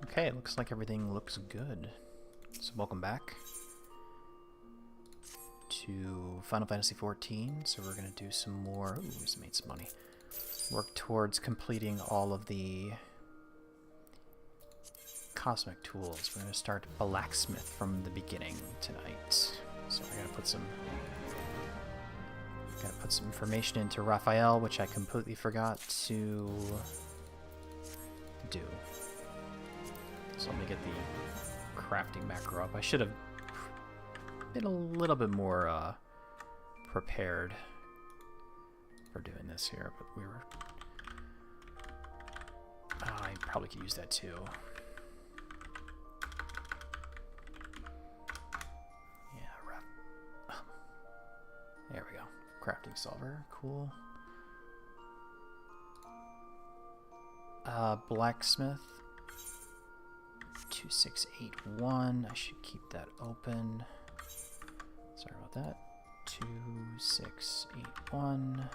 Okay, it looks like everything looks good. So welcome back to Final Fantasy XIV. So we're going to do some more... Ooh, we just made some money. Work towards completing all of the cosmic tools. We're going to start Blacksmith from the beginning tonight. So I gotta put some information into Raphael, which I completely forgot to do. So let me get the crafting macro up. I should have been a little bit more prepared for doing this here, but we were... I probably could use that too. There we go. Crafting solver. Cool. Blacksmith. 2681. I should keep that open. Sorry about that. 2681.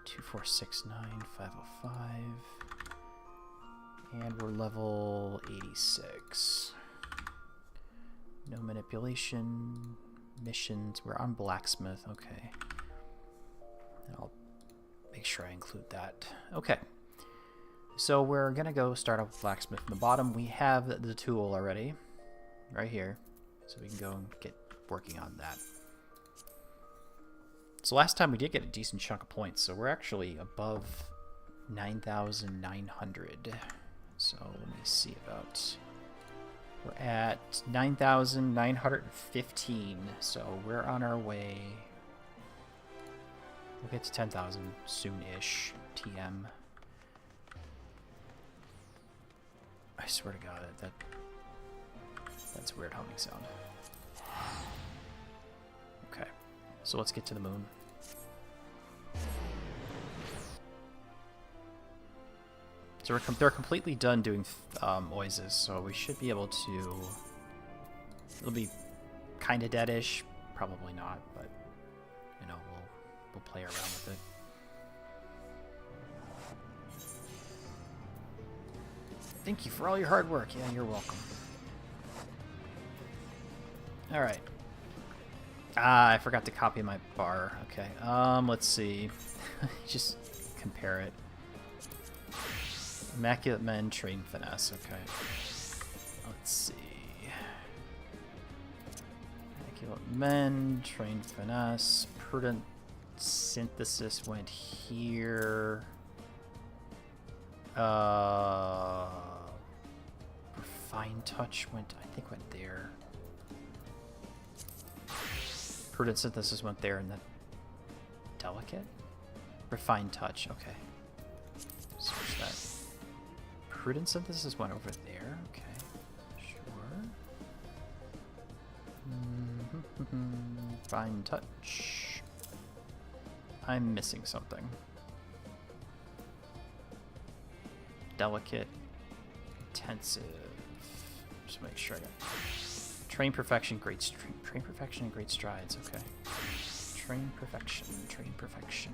2469 505. And we're level 86. No manipulation. Missions. We're on Blacksmith. Okay. I'll make sure I include that. Okay. So we're going to go start off with Blacksmith in the bottom. We have the tool already. Right here. So we can go and get working on that. So last time we did get a decent chunk of points. So we're actually above 9,900. So let me see about... We're at 9,915, so we're on our way. We'll get to 10,000 soon-ish, TM. I swear to God, that's a weird humming sound. Okay, so let's get to the moon. So they're completely done doing oases, so we should be able to... It'll be kind of deadish, probably not, but you know, we'll play around with it. Thank you for all your hard work. Yeah, you're welcome. All right. Ah, I forgot to copy my bar. Okay. Let's see. Just compare it. Immaculate Men, Train Finesse, okay. Let's see. Immaculate Men, Train Finesse, Prudent Synthesis went here. Refined Touch went, I think went there. Prudent Synthesis went there, and then Delicate? Refined Touch, okay. Switch that. Prudent Synthesis went over there. Okay, sure. Fine Touch. I'm missing something. Delicate. Intensive. Just make sure I got... Train Perfection, Train Perfection and Great Strides. Okay. Train Perfection. Train Perfection.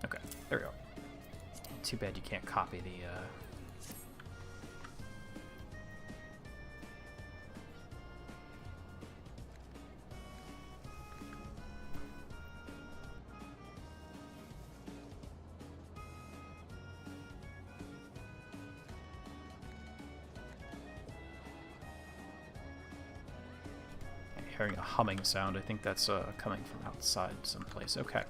Okay, there we go. Too bad you can't copy the, hearing a humming sound. I think that's coming from outside someplace. Okay.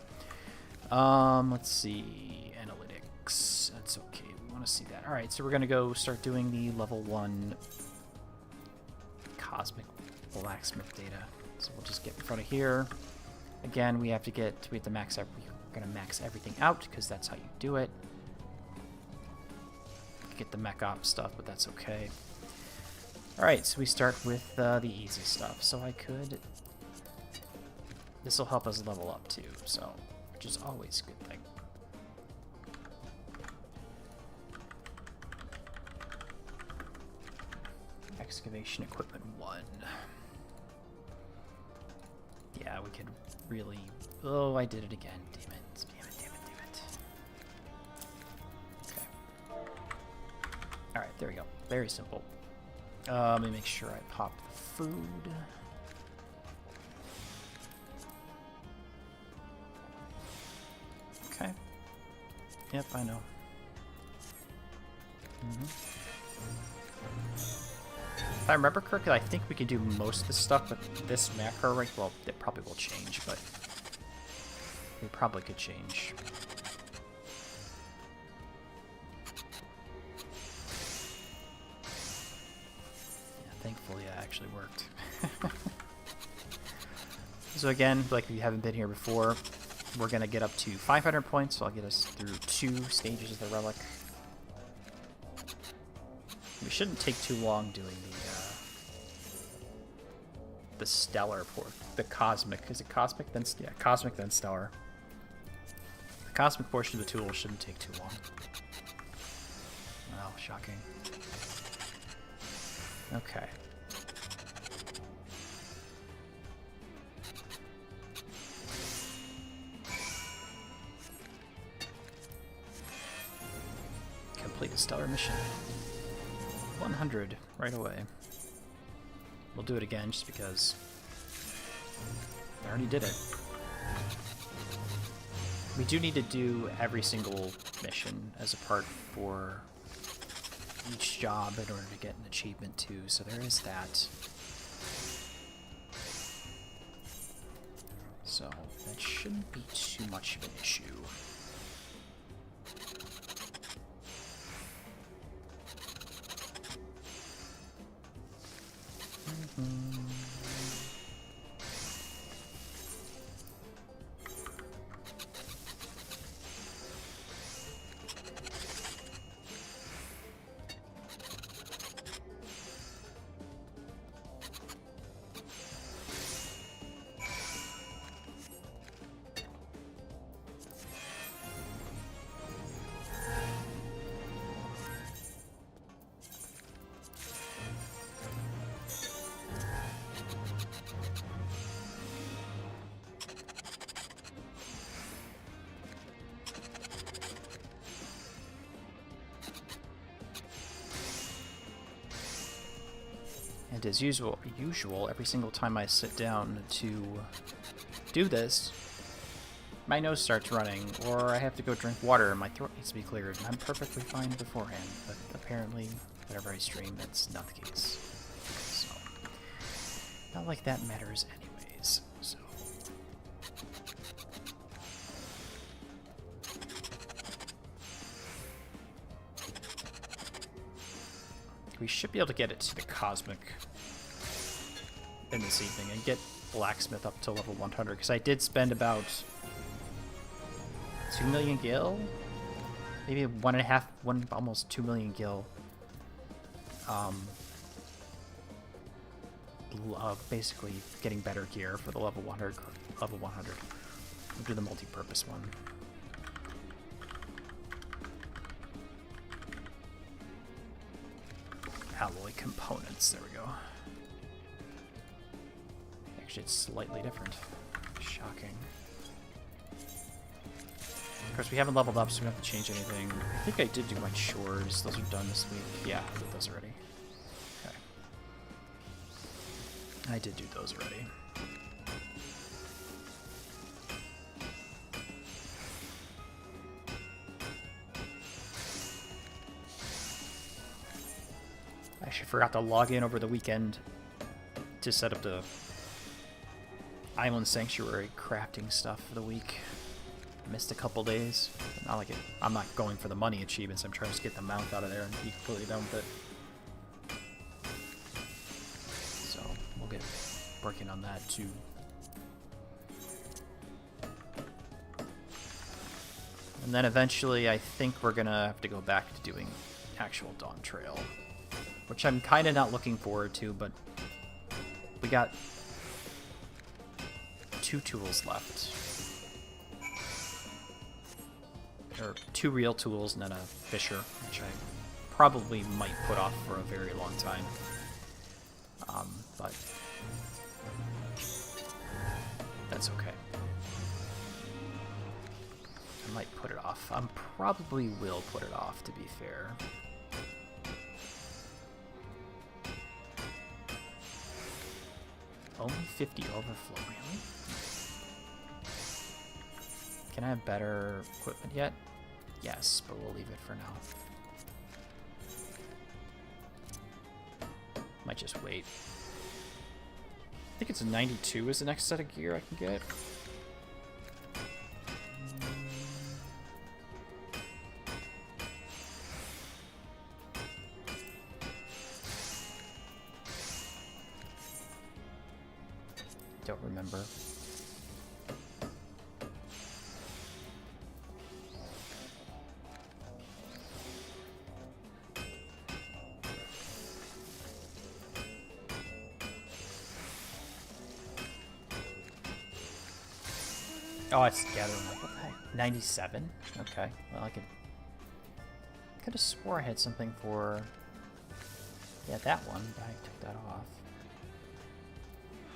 Let's see. Analytics. That's okay. We want to see that. Alright, so we're going to go start doing the level 1 Cosmic Blacksmith data. So we'll just get in front of here. Again, we have to max we're going to max everything out because that's how you do it. Get the mech op stuff, but that's okay. Alright, so we start with the easy stuff. So I could... This will help us level up too, so... Which is always a good thing. Excavation Equipment 1. Yeah, we could really... Oh, I did it again. Damn it. Damn it, damn it, damn it. Okay. Alright, there we go. Very simple. Let me make sure I pop the food. Okay. Yep, I know. If I remember correctly, I think we can do most of the stuff with this macro right. Well, it probably will change, but we probably could change. Yeah, thankfully it actually worked. So again, like if you haven't been here before, we're going to get up to 500 points, so I'll get us through 2 stages of the relic. We shouldn't take too long doing the stellar port, the cosmic. Is it cosmic? Then yeah, cosmic then stellar. The cosmic portion of the tool shouldn't take too long. Wow, shocking. Okay. Complete a stellar mission. 100 right away. We'll do it again just because I already did it. We do need to do every single mission as a part for each job in order to get an achievement too, so there is that. So that shouldn't be too much of an issue. And as usual, every single time I sit down to do this, my nose starts running, or I have to go drink water and my throat needs to be cleared, and I'm perfectly fine beforehand, but apparently, whenever I stream, that's not the case. So, not like that matters anyways, so... We should be able to get it to the cosmic in this evening and get blacksmith up to level 100, because I did spend about 2 million gil, maybe almost 2 million gil, basically getting better gear for the level 100. We'll do the multi-purpose one. Alloy components, there we go. Actually, it's slightly different. Shocking. Of course, we haven't leveled up, so we don't have to change anything. I think I did do my chores. Those are done this week. Yeah, I did those already. Okay. I did do those already. I actually forgot to log in over the weekend to set up the Island Sanctuary crafting stuff for the week. Missed a couple days. Not like it. I'm not going for the money achievements. I'm trying to get the mount out of there and be completely done with it. So we'll get working on that too. And then eventually, I think we're gonna have to go back to doing actual Dawntrail, which I'm kind of not looking forward to, but we got 2 tools left. Or 2 real tools and then a fisher, which I probably might put off for a very long time. But that's okay. I might put it off. I probably will put it off, to be fair. Only 50 overflow, really? Can I have better equipment yet? Yes, but we'll leave it for now. Might just wait. I think it's a 92 is the next set of gear I can get. Don't remember. Oh, it's gathering. What the heck? 97? Okay. Well, I could have swore I had something for... Yeah, that one, but I took that off.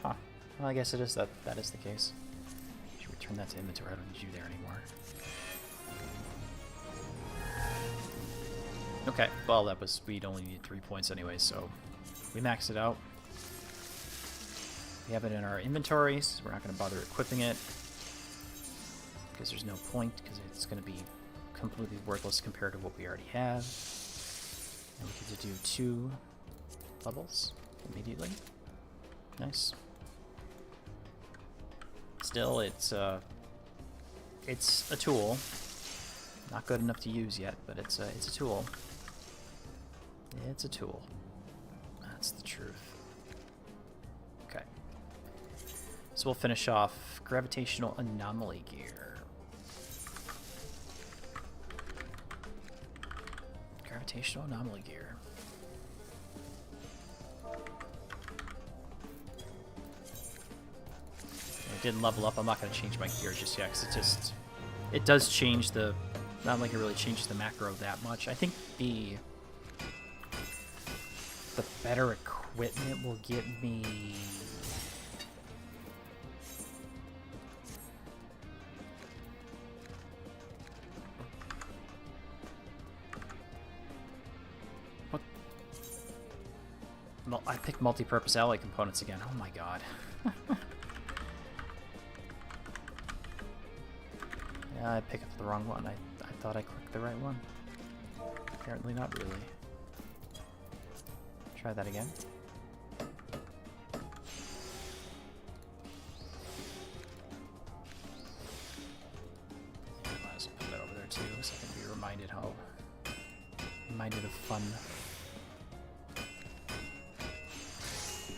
Huh. Well, I guess it is that is the case. Should return that to inventory. I don't need you there anymore. Okay. Well, that was... We'd only needed 3 points anyway, so... We maxed it out. We have it in our inventories. So we're not going to bother equipping it. Because there's no point, because it's going to be completely worthless compared to what we already have. And we get to do 2 levels immediately. Nice. Still, it's a tool. Not good enough to use yet, but it's a tool. It's a tool. That's the truth. Okay. So we'll finish off gravitational anomaly gear. Gravitational anomaly gear. I didn't level up. I'm not going to change my gear just yet because it does change the, not like it really changes the macro that much. I think the better equipment will get me. I picked multi-purpose alloy components again. Oh my god. Yeah, I picked up the wrong one. I thought I clicked the right one. Apparently not really. Try that again. Yeah, might as well put that over there too, so I can be reminded of fun.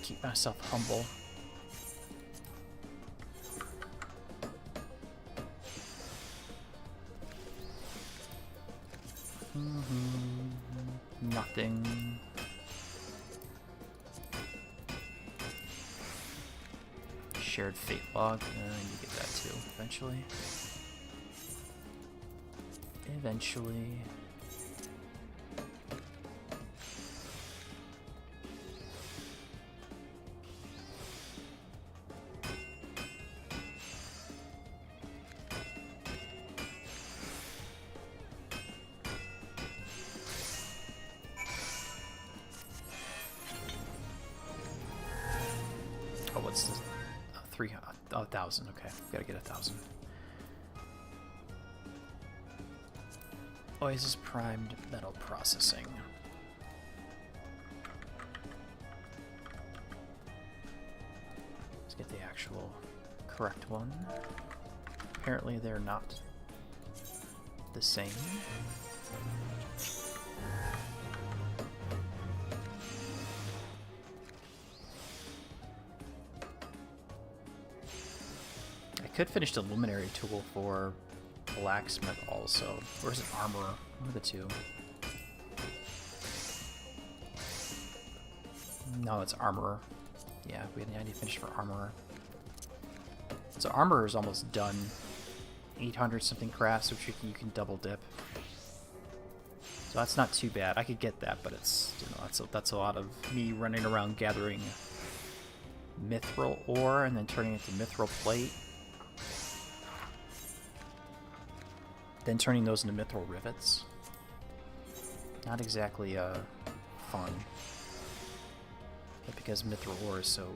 Keep myself humble. Nothing. Shared fate log. You get that too, eventually. Eventually. Oh, what's this? 1,000. Okay, gotta get 1,000. Oasis primed metal processing. Let's get the actual correct one. Apparently they're not the same. I could finish the luminary tool for blacksmith also. Or is it armorer? One of the two. No, it's armorer. Yeah, we need to finish for armorer. So armorer is almost done. 800 something crafts, which you can double dip. So that's not too bad. I could get that, but it's, you know, that's a lot of me running around gathering mithril ore and then turning it into mithril plate. then turning those into mithril rivets. Not exactly fun. But because mithril ore is so...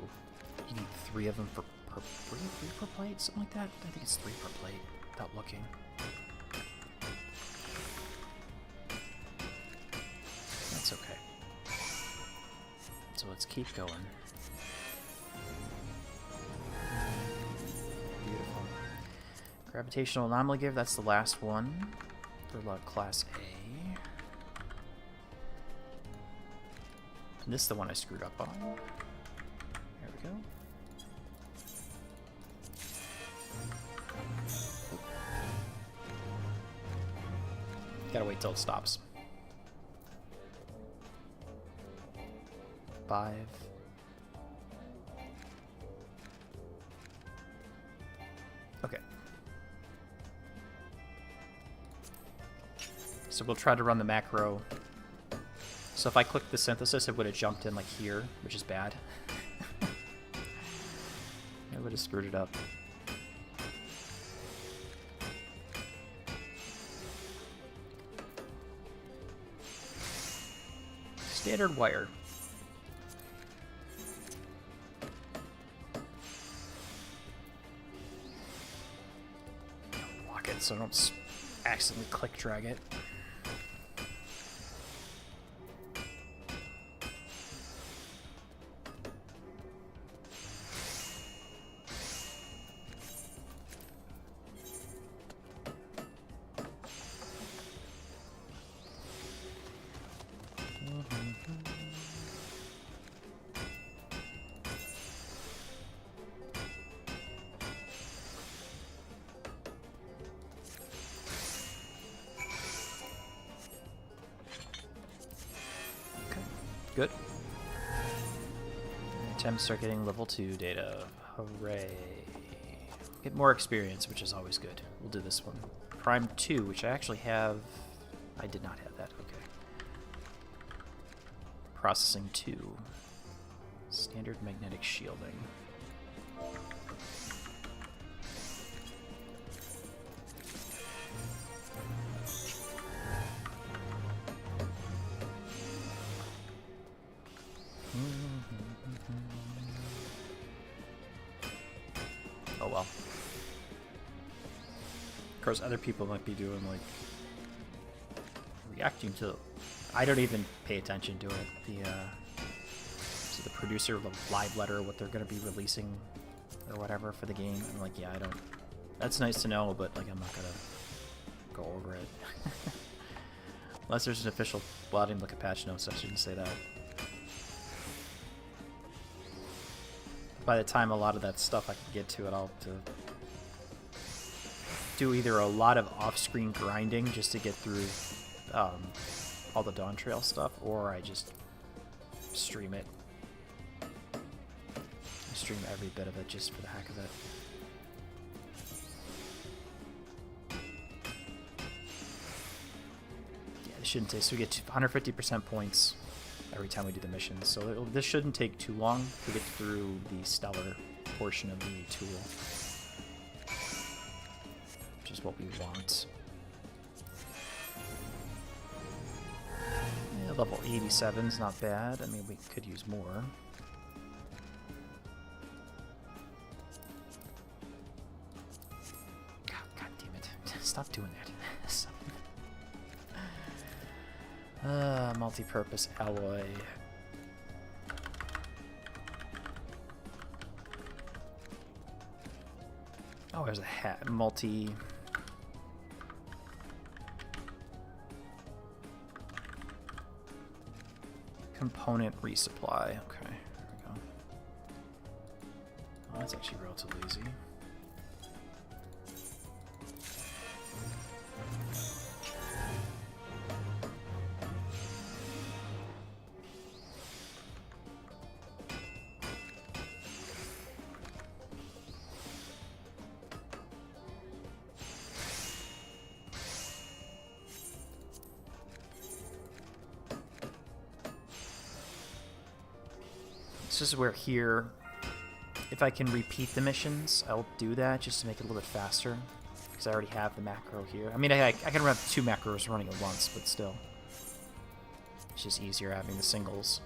You need 3 of them per plate? Something like that? I think it's 3 per plate, without looking. That's okay. So let's keep going. Beautiful. Gravitational anomaly give, that's the last one for class A. And this is the one I screwed up on. There we go. Gotta wait till it stops. 5. Okay. So we'll try to run the macro. So if I click the synthesis, it would have jumped in like here, which is bad. I would have screwed it up. Standard wire. Lock it so I don't accidentally click drag it. Good. Attempt to start getting level 2 data. Hooray. Get more experience, which is always good. We'll do this one. Prime 2, which I actually have... I did not have that. Okay. Processing 2. Standard magnetic shielding. Oh well. Of course, other people might be doing like reacting to. I don't even pay attention to it. So the producer, the live letter, what they're going to be releasing or whatever for the game. I'm like, yeah, I don't. That's nice to know, but like, I'm not gonna go over it unless there's an official. Well, I didn't look at patch notes, so I shouldn't say that. By the time a lot of that stuff I can get to it, I'll have to do either a lot of off-screen grinding just to get through all the Dawntrail stuff, or I just stream it. I stream every bit of it just for the heck of it. Yeah, this shouldn't take. So we get 150% points every time we do the missions, so this shouldn't take too long to get through the stellar portion of the tool, which is what we want. Yeah, level 87 is not bad. I mean, we could use more. God damn it. Stop doing that. Multi-purpose alloy. Oh, there's a hat. Component resupply. Okay, there we go. Oh, that's actually relatively easy. This is where here, if I can repeat the missions, I'll do that just to make it a little bit faster. because I already have the macro here. I mean, I can run 2 macros running at once, but still. It's just easier having the singles.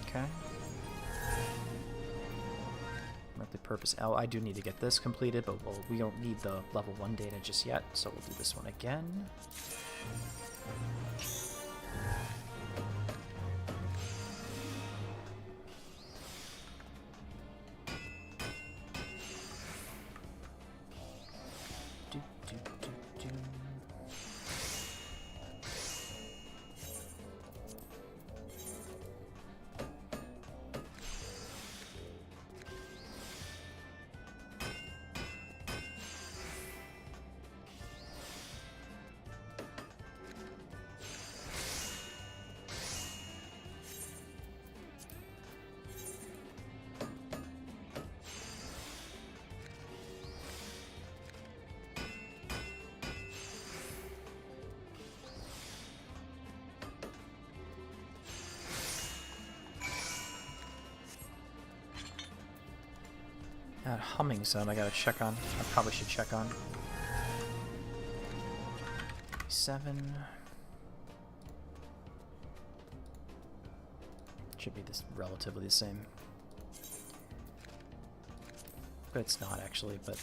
Okay. Multi-purpose L. I do need to get this completed, but we don't need the level 1 data just yet, so we'll do this one again. That humming sound I gotta check on. I probably should check on. 7. Should be this relatively the same. But it's not actually, but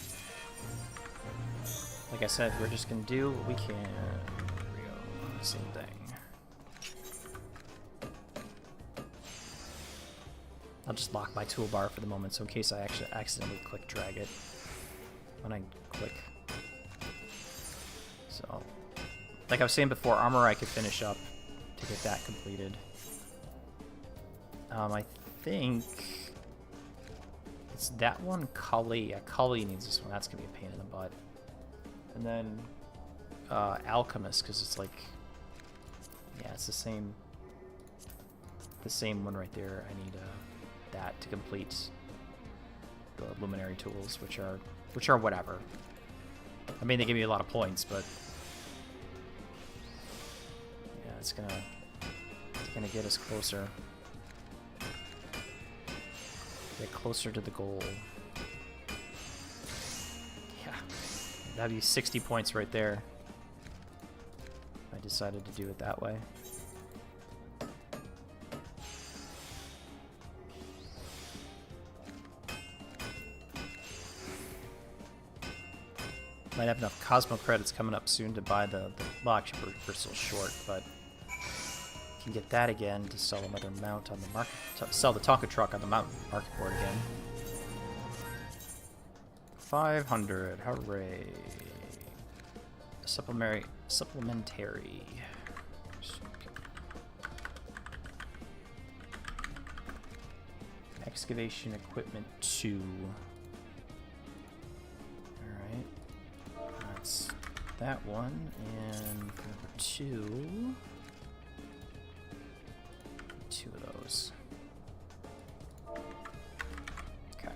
like I said, we're just gonna do what we can. There we go. Same thing. I'll just lock my toolbar for the moment, so in case I actually accidentally click drag it when I click. So, like I was saying before, armor I could finish up to get that completed. I think it's that one, Cully. Yeah, Cully needs this one. That's gonna be a pain in the butt. And then Alchemist, because it's like, yeah, it's the same one right there. I need that to complete the luminary tools, which are whatever. I mean, they give you a lot of points, but yeah, it's gonna get us closer. Get closer to the goal. Yeah, that'd be 60 points right there. I decided to do it that way. Might have enough Cosmo credits coming up soon to buy the well, actually we're still short, but can get that again to sell another mount on the market, sell the Tonka truck on the market board again. 500, hooray! Supplementary. Excavation equipment 2. That one, and number 2. 2 of those. Okay.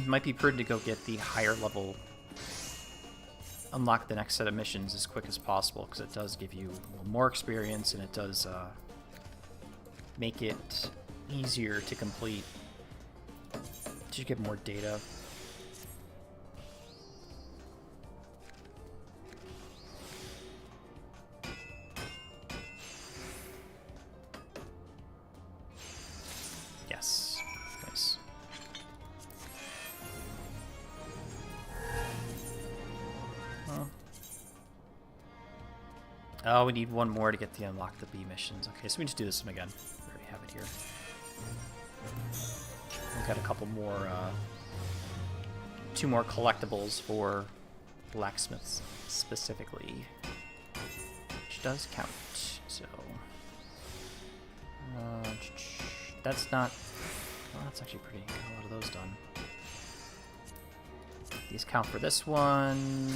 Might be prudent to go get the higher level, unlock the next set of missions as quick as possible, because it does give you more experience and it does make it easier to complete. You get more data. Yes, nice. Oh, we need one more to get the unlock the B missions. Okay, so we just do this one again. We already have it here. We've got a couple more, 2 more collectibles for blacksmiths specifically, which does count. So that's not. Well, that's actually pretty. Got a lot of those done. These count for this one.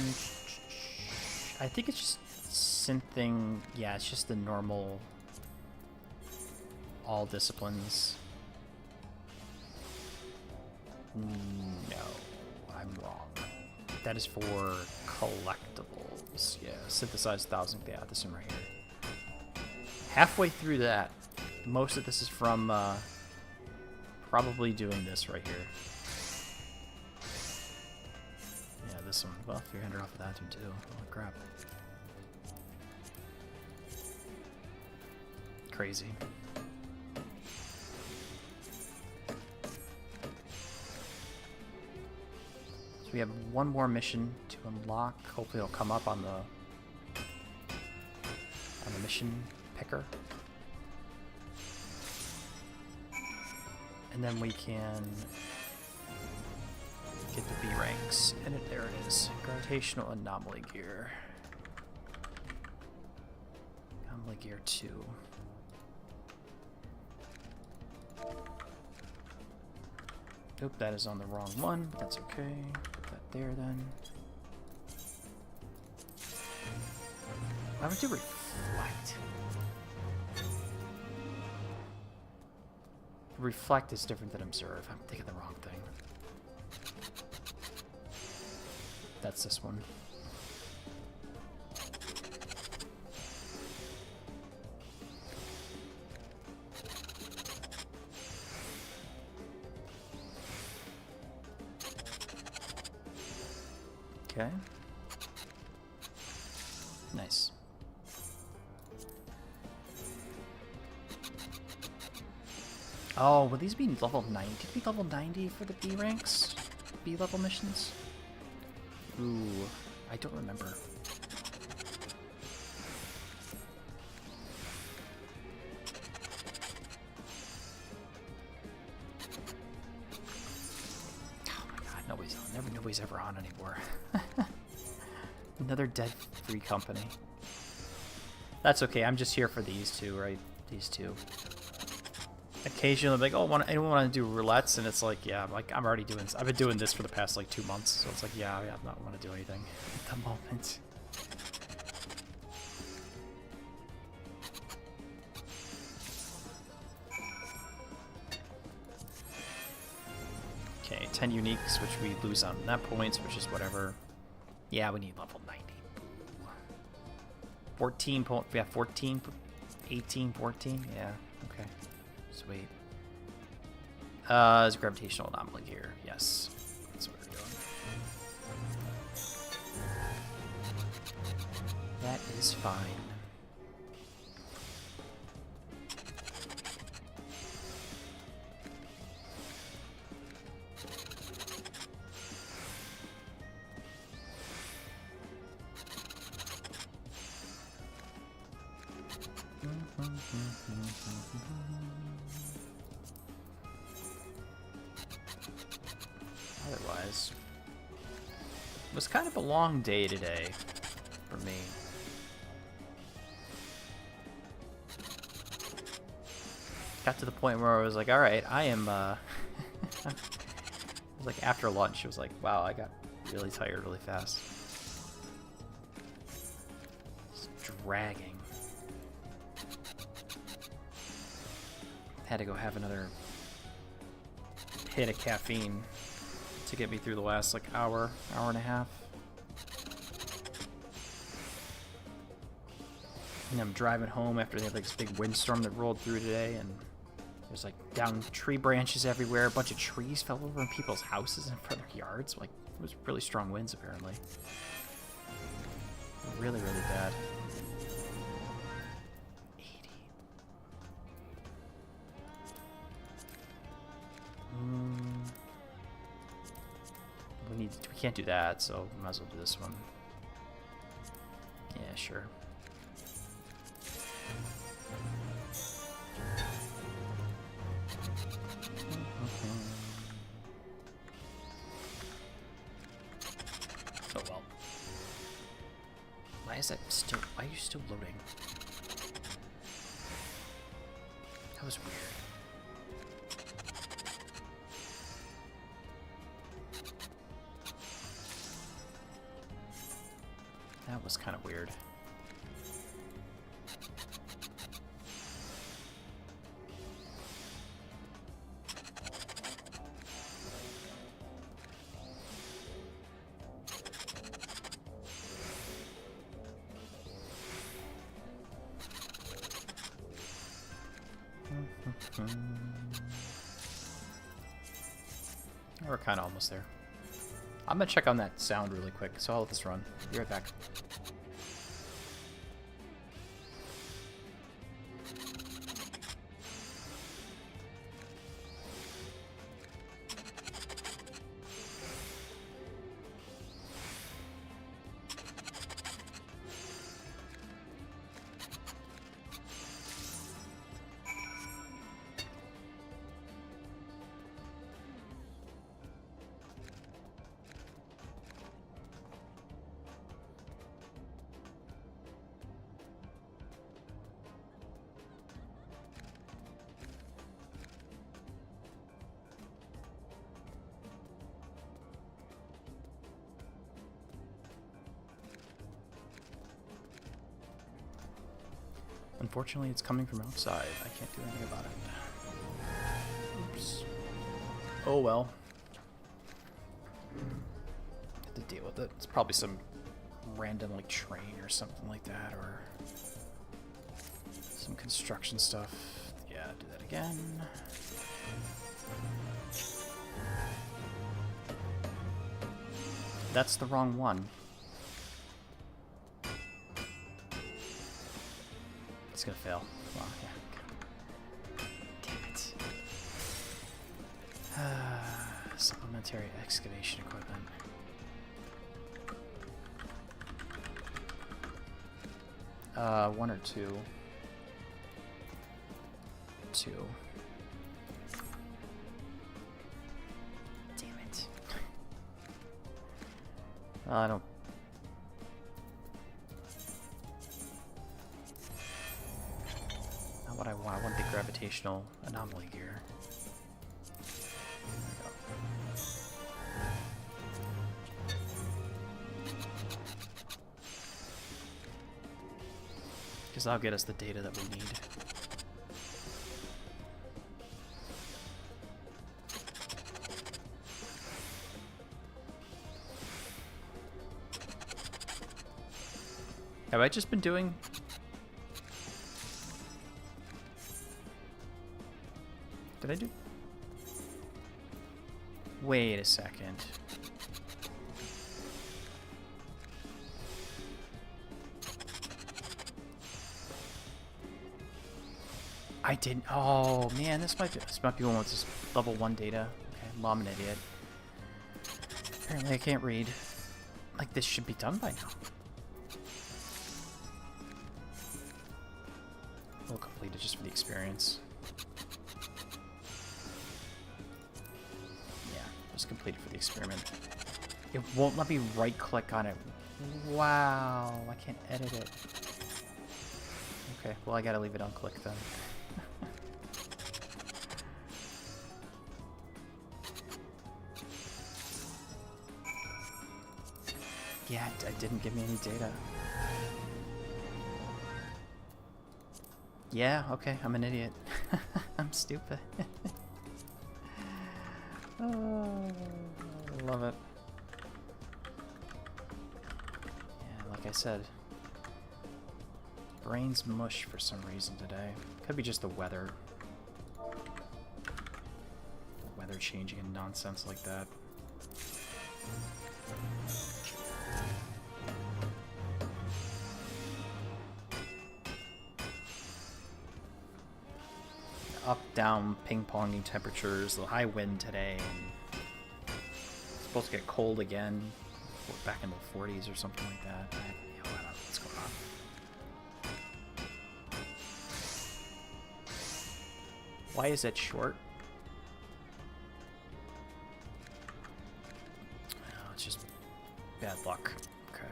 I think it's just synthing. Yeah, it's just the normal all disciplines. No, I'm wrong. That is for collectibles. Yeah, synthesized 1,000. Yeah, this one right here. Halfway through that. Most of this is from probably doing this right here. Yeah, this one. Well, 300 off of that one too. Oh crap. Crazy. So we have one more mission to unlock. Hopefully it'll come up on the mission picker. And then we can get the B ranks. And there it is. Gravitational anomaly gear. Anomaly gear 2. Nope, that is on the wrong one, but that's okay. Put that there then. Why would you reflect? Reflect is different than observe. I'm thinking the wrong thing. That's this one. Okay. Nice. Oh, will these be level 90? Could it be level 90 for the B ranks? B level missions? Ooh, I don't remember. Oh my god, nobody's ever on anymore. Another dead free company. That's okay, I'm just here for these two, right? These two. Occasionally, I'm like, oh, anyone want to do roulettes? And it's like, yeah, I'm already doing this. I've been doing this for the past like 2 months, so it's like, yeah, I'm not want to do anything at the moment. Okay, 10 uniques, which we lose on net points, which is whatever. Yeah, we need level 90. 14 point. Yeah, 14, 18, 14. Yeah, okay. Sweet. It's gravitational anomaly gear. Yes. That's what we're doing. That is fine. Otherwise, it was kind of a long day today for me. Got to the point where I was like, all right, I am, it was like after lunch, it was like, wow, I got really tired really fast. It's dragging. Had to go have another hit of caffeine to get me through the last like hour and a half. And I'm driving home after they had like this big windstorm that rolled through today, and there's like down tree branches everywhere. A bunch of trees fell over in people's houses in front of their yards. Like, it was really strong winds apparently. Really, really bad. 80. We can't do that, so we might as well do this one. Yeah, sure. that still... Why are you still loading? That was weird. That was kind of weird. We're kind of almost there. I'm gonna check on that sound really quick, so I'll let this run. Be right back. Unfortunately, it's coming from outside. I can't do anything about it. Oops. Oh well. Have to deal with it. It's probably some random like train or something like that, or some construction stuff. Yeah, do that again. That's the wrong one. It's gonna fail. Well, yeah. Damn it. Supplementary excavation equipment. One or two. Two. Damn it. I don't. Not what I want. I want the gravitational anomaly gear. Because that'll get us the data that we need. Have I just been doing... Did I do... Wait a second. I didn't... Oh, man, this might be one with just level 1 data. Okay, well, I'm an idiot. Apparently I can't read. Like, this should be done by now. We'll complete it just for the experience. Yeah, just complete it for the experiment. It won't let me right-click on it. Wow, I can't edit it. Okay, well, I gotta leave it unclicked then. Yeah, it didn't give me any data. Yeah, okay, I'm an idiot. I'm stupid. Oh, I love it. Yeah, like I said, brain's mush for some reason today. Could be just the weather. The weather changing and nonsense like that. Up, down, ping-ponging temperatures, the high wind today, and it's supposed to get cold again. We're back in the 40s or something like that. I don't know what's going on. Why is it short? Oh, it's just bad luck. Okay.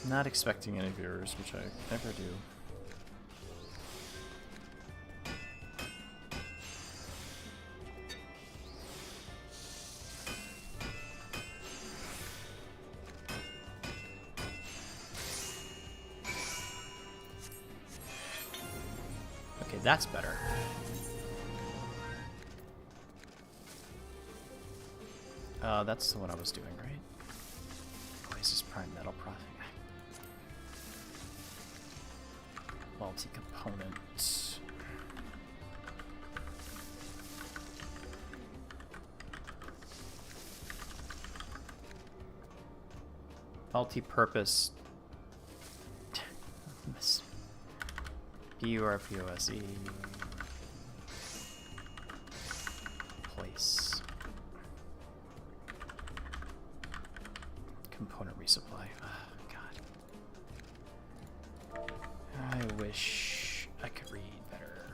Not expecting any viewers, which I never do. Okay, that's better. That's what I was doing, right? Oh, is this prime metal profit? Multi-component. Multi-purpose. PURPOSE. Place. Component resupply. Oh, God. I wish I could read better.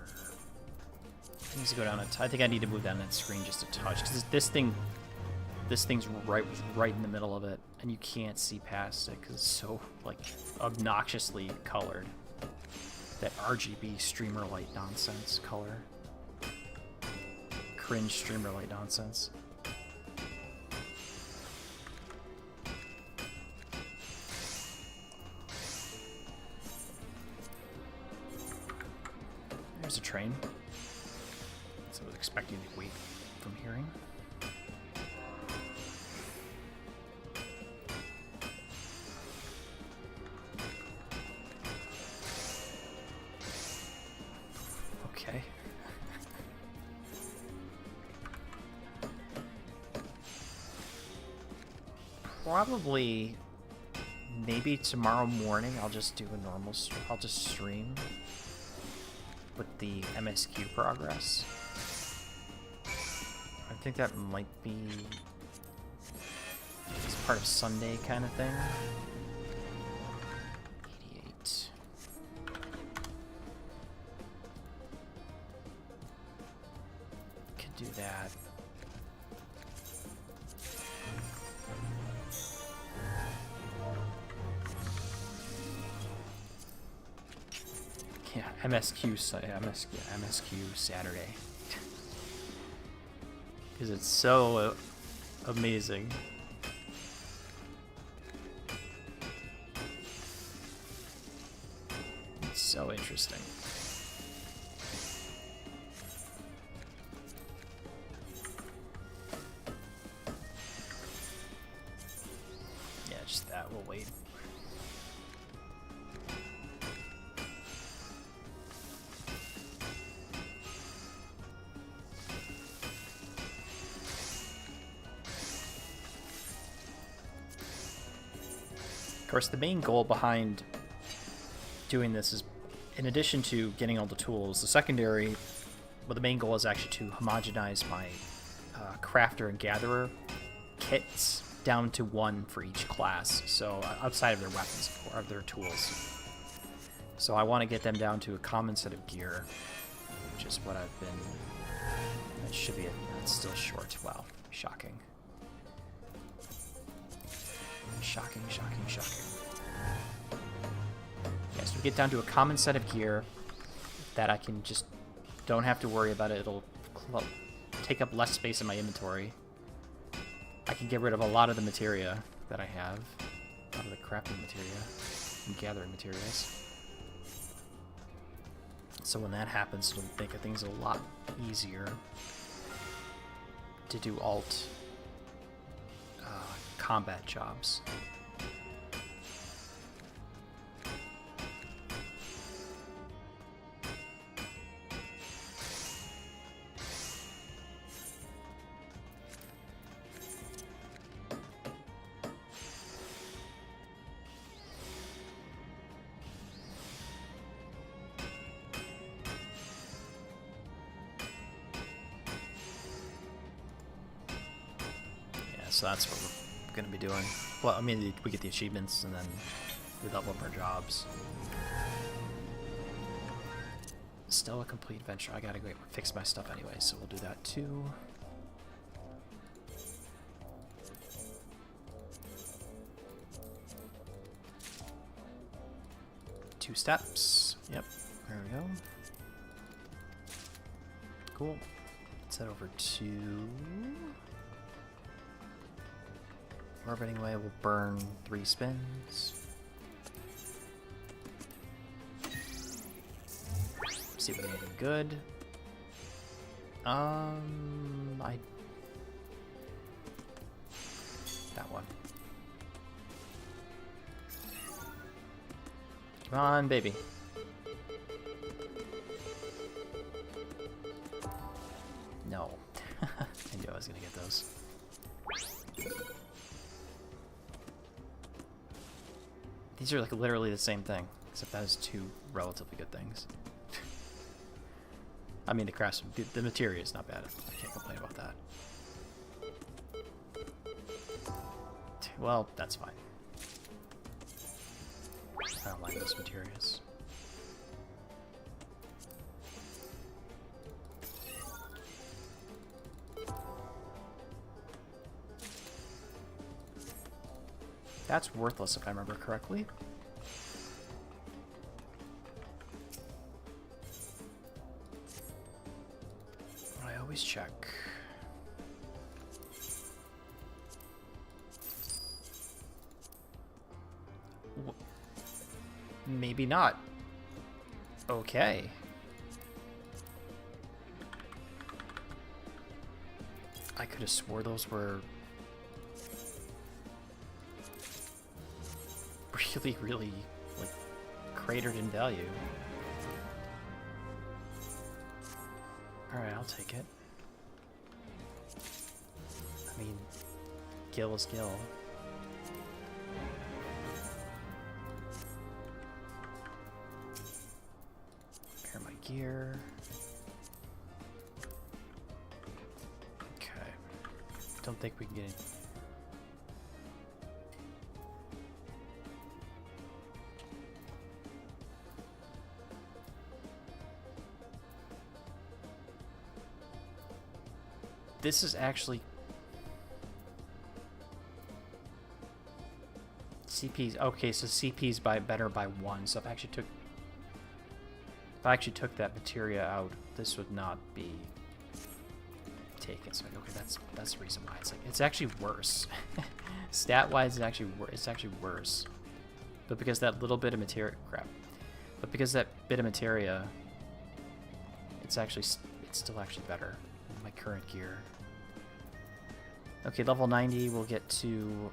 It needs to go down I think I need to move down that screen just a touch, because this thing's right in the middle of it, and you can't see past it because it's so like obnoxiously colored. That RGB streamer light nonsense color. Cringe streamer light nonsense. There's a train. So I was expecting to wait from hearing. Okay. Probably, maybe tomorrow morning I'll just do a normal, I'll just stream with the MSQ progress. I think that might be it's part of Sunday kind of thing. 88. Could do that. Yeah, MSQ Saturday. Because it's so amazing. It's so interesting. Yeah, just that. We'll wait. Of course, the main goal behind doing this is, in addition to getting all the tools, the secondary, well, the main goal is actually to homogenize my crafter and gatherer kits down to one for each class. So outside of their weapons, or their tools. So I want to get them down to a common set of gear, which is what I've been. That should be it. That's still short. Wow, shocking. Shocking, shocking, shocking. Yes, we get down to a common set of gear that I can just don't have to worry about it. It'll take up less space in my inventory. I can get rid of a lot of the materia that I have, a lot of the crafting materia and gathering materials. So when that happens, it'll make things a lot easier to do alt combat jobs. Yeah, so that's what we're going to be doing. Well, I mean, we get the achievements and then we level up our jobs. Still a complete venture. I gotta go fix my stuff anyway, so we'll do that too. 2 steps. Yep, there we go. Cool. Let's head over to orbiting way. We'll burn 3 spins. See if we get anything good. That one. Come on, baby. No. I knew I was gonna get those. These are like literally the same thing, except that is 2 relatively good things. I mean, the materia is not bad. I can't complain about that. Well, that's fine. I don't like those materials. That's worthless if I remember correctly. I always check. Maybe not. Okay. I could have swore those were really, like, cratered in value. Alright, I'll take it. I mean, Gil is Gil. Repair my gear. Okay. Don't think we can get in. This is actually CP's okay, so CP's better by 1. So if I actually took that materia out, this would not be taken. So okay, that's the reason why it's actually worse. Stat wise, it's actually worse. But because that little bit of materia but because that bit of materia, it's still actually better than my current gear. Okay, level 90, we'll get to...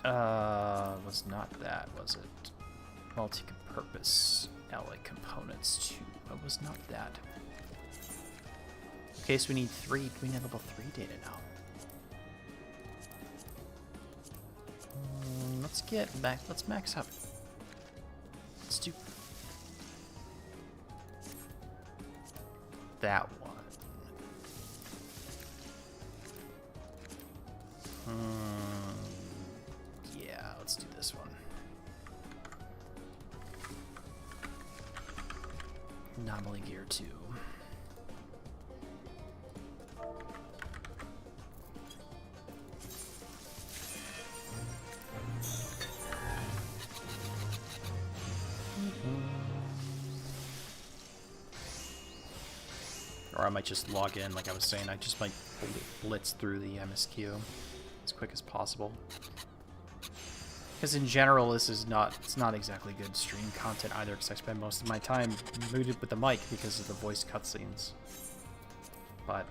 was not that, was it? Multi-purpose alloy components 2. It was not that. Okay, so we need level 3 data now. Let's max up. Let's do that one. Yeah, let's do this one. Anomaly gear 2. Or I might just log in, like I was saying. I just might blitz through the MSQ as quick as possible. Because in general, it's not exactly good stream content either, because I spend most of my time muted with the mic because of the voice cutscenes. But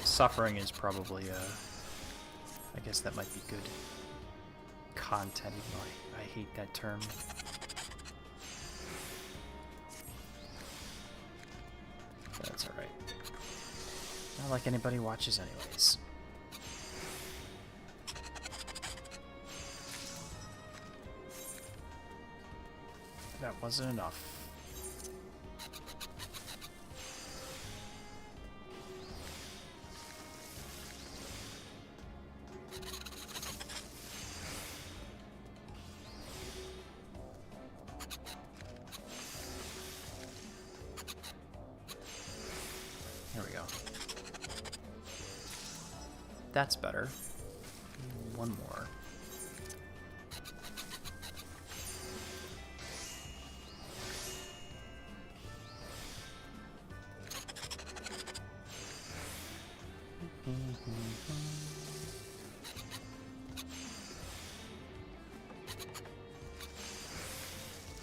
suffering is probably, I guess that might be good content, even though I hate that term. That's alright. Not like anybody watches anyways. That wasn't enough. There we go. That's better. One more.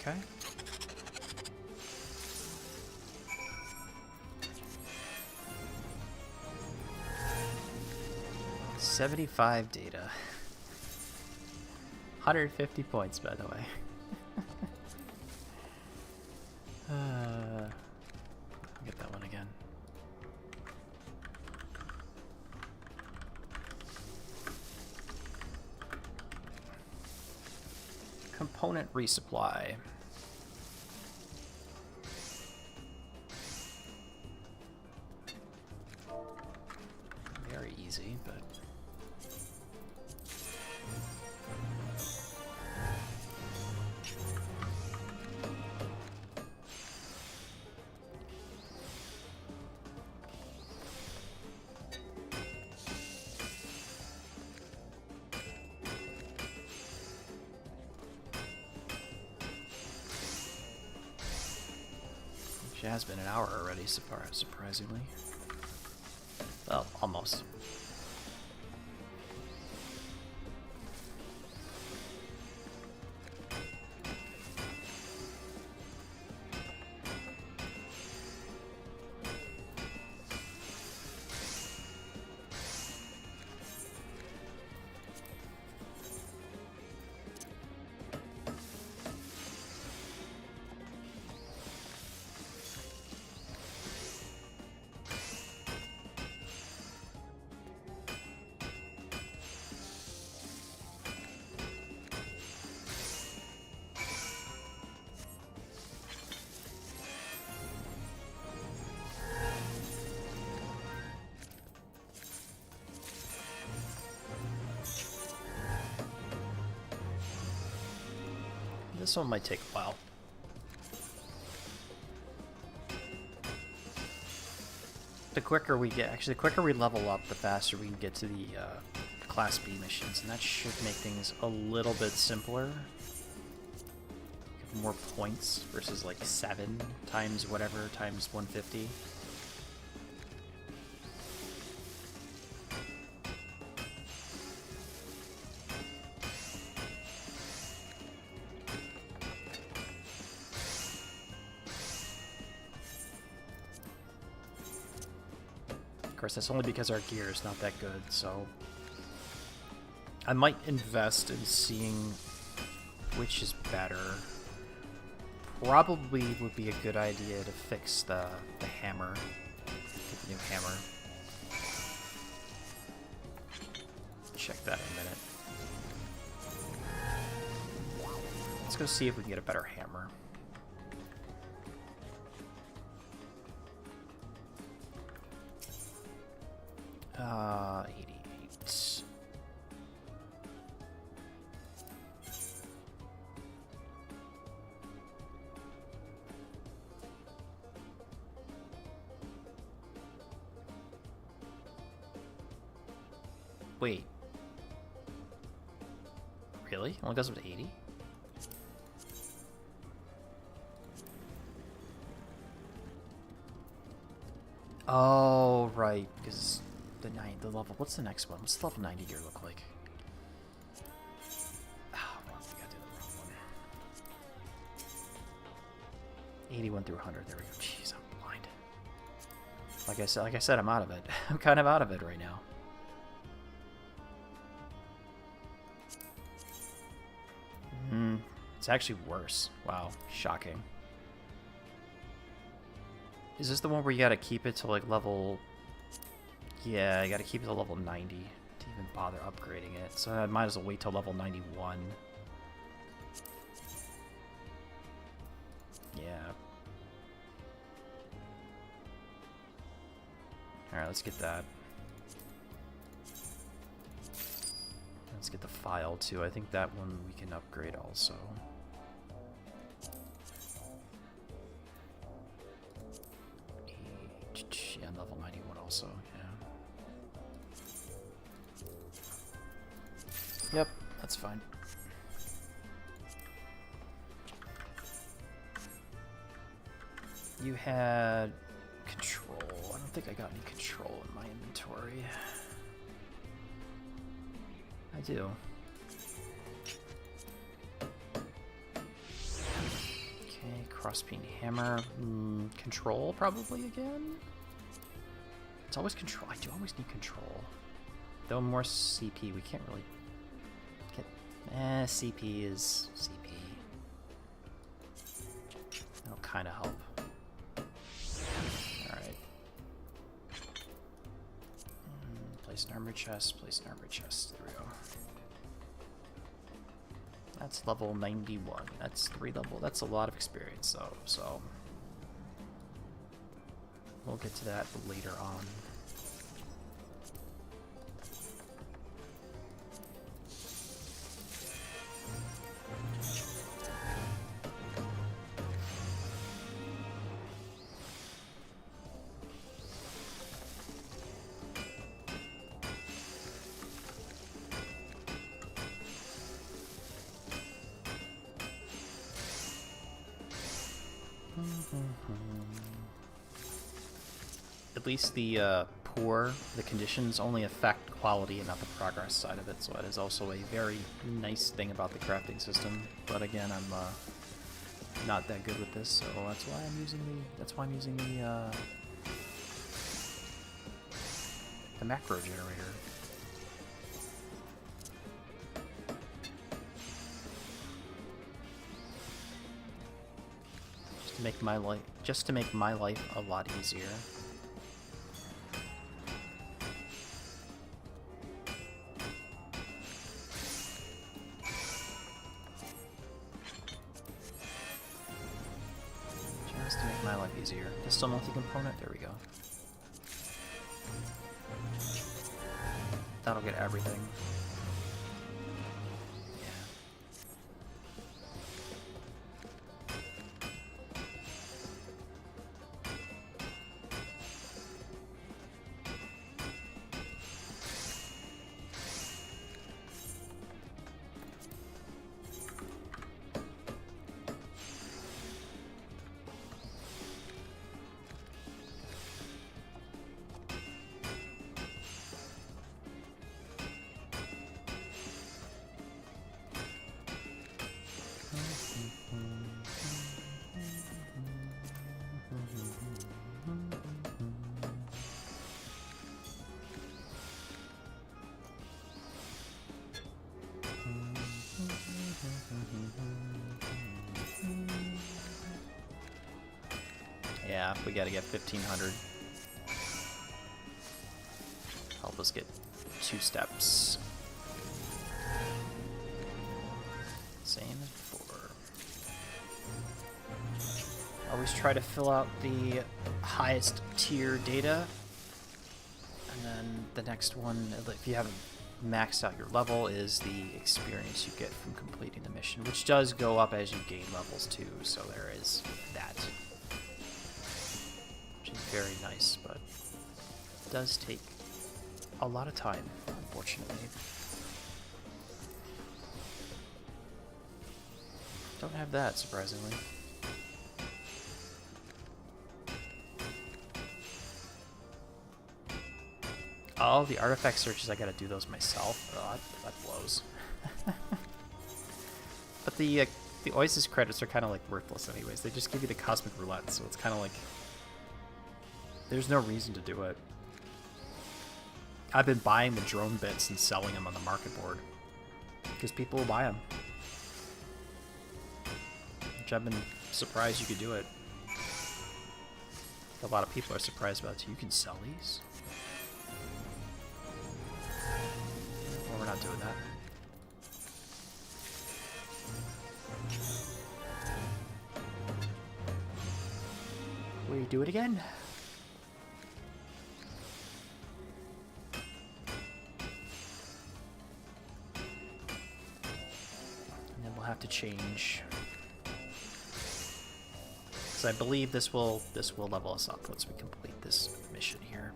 Okay. $75 data. 150 points, by the way. Get that one again. Component resupply. Very easy, but it has been an hour already, surprisingly. Well, almost. This one might take a while. The quicker we get, actually, the quicker we level up, the faster we can get to the Class B missions, and that should make things a little bit simpler. Get more points versus like 7 times whatever times 150. Of course, that's only because our gear is not that good, so I might invest in seeing which is better. Probably would be a good idea to fix the hammer. Get the new hammer. Check that in a minute. Let's go see if we can get a better hammer. Uh, 88. Wait. Really? Only goes up to 80? Oh, right, because the level. What's the next one? What's the level 90 gear look like? Oh, I think I did the wrong one. 81 through 100. There we go. Jeez, I'm blind. Like I said, I'm out of it. I'm kind of out of it right now. It's actually worse. Wow, shocking. Is this the one where you gotta keep it to like level... Yeah, you gotta keep it to level 90 to even bother upgrading it. So I might as well wait till level 91. Yeah. Alright, let's get that. Let's get the file too. I think that one we can upgrade also. Yeah, level 91 also, yeah. Yep, that's fine. You had control. I don't think I got any control in my inventory. I do. Okay, crossbeam hammer. Control probably again? It's always control. I do always need control. Though more CP, we can't really get... CP is CP. That'll kind of help. Alright. Place an armor chest, place an armor chest. There we go. That's level 91. That's 3 level. That's a lot of experience, though, so... We'll get to that later on. At least the the conditions only affect quality and not the progress side of it, so that is also a very nice thing about the crafting system. But again, I'm not that good with this, so that's why I'm using the macro generator. Just to make my life a lot easier. Just to make my life easier. Pistol multi-component, there we go. That'll get everything. Yeah, we gotta get 1500. Help us get 2 steps. Same as before. Always try to fill out the highest tier data. And then the next one, if you haven't maxed out your level, is the experience you get from completing the mission, which does go up as you gain levels too, so there is that. Which is very nice, but it does take a lot of time, unfortunately. Don't have that, surprisingly. Oh, the artifact searches, I gotta do those myself. Oh, that blows. But the Oasis credits are kind of like worthless anyways. They just give you the cosmic roulette, so it's kind of like there's no reason to do it. I've been buying the drone bits and selling them on the market board because people will buy them. Which I've been surprised you could do it. A lot of people are surprised about it. You can sell these? Well, we're not doing that. We do it again. And then we'll have to change. Because I believe this will level us up once we complete this mission here.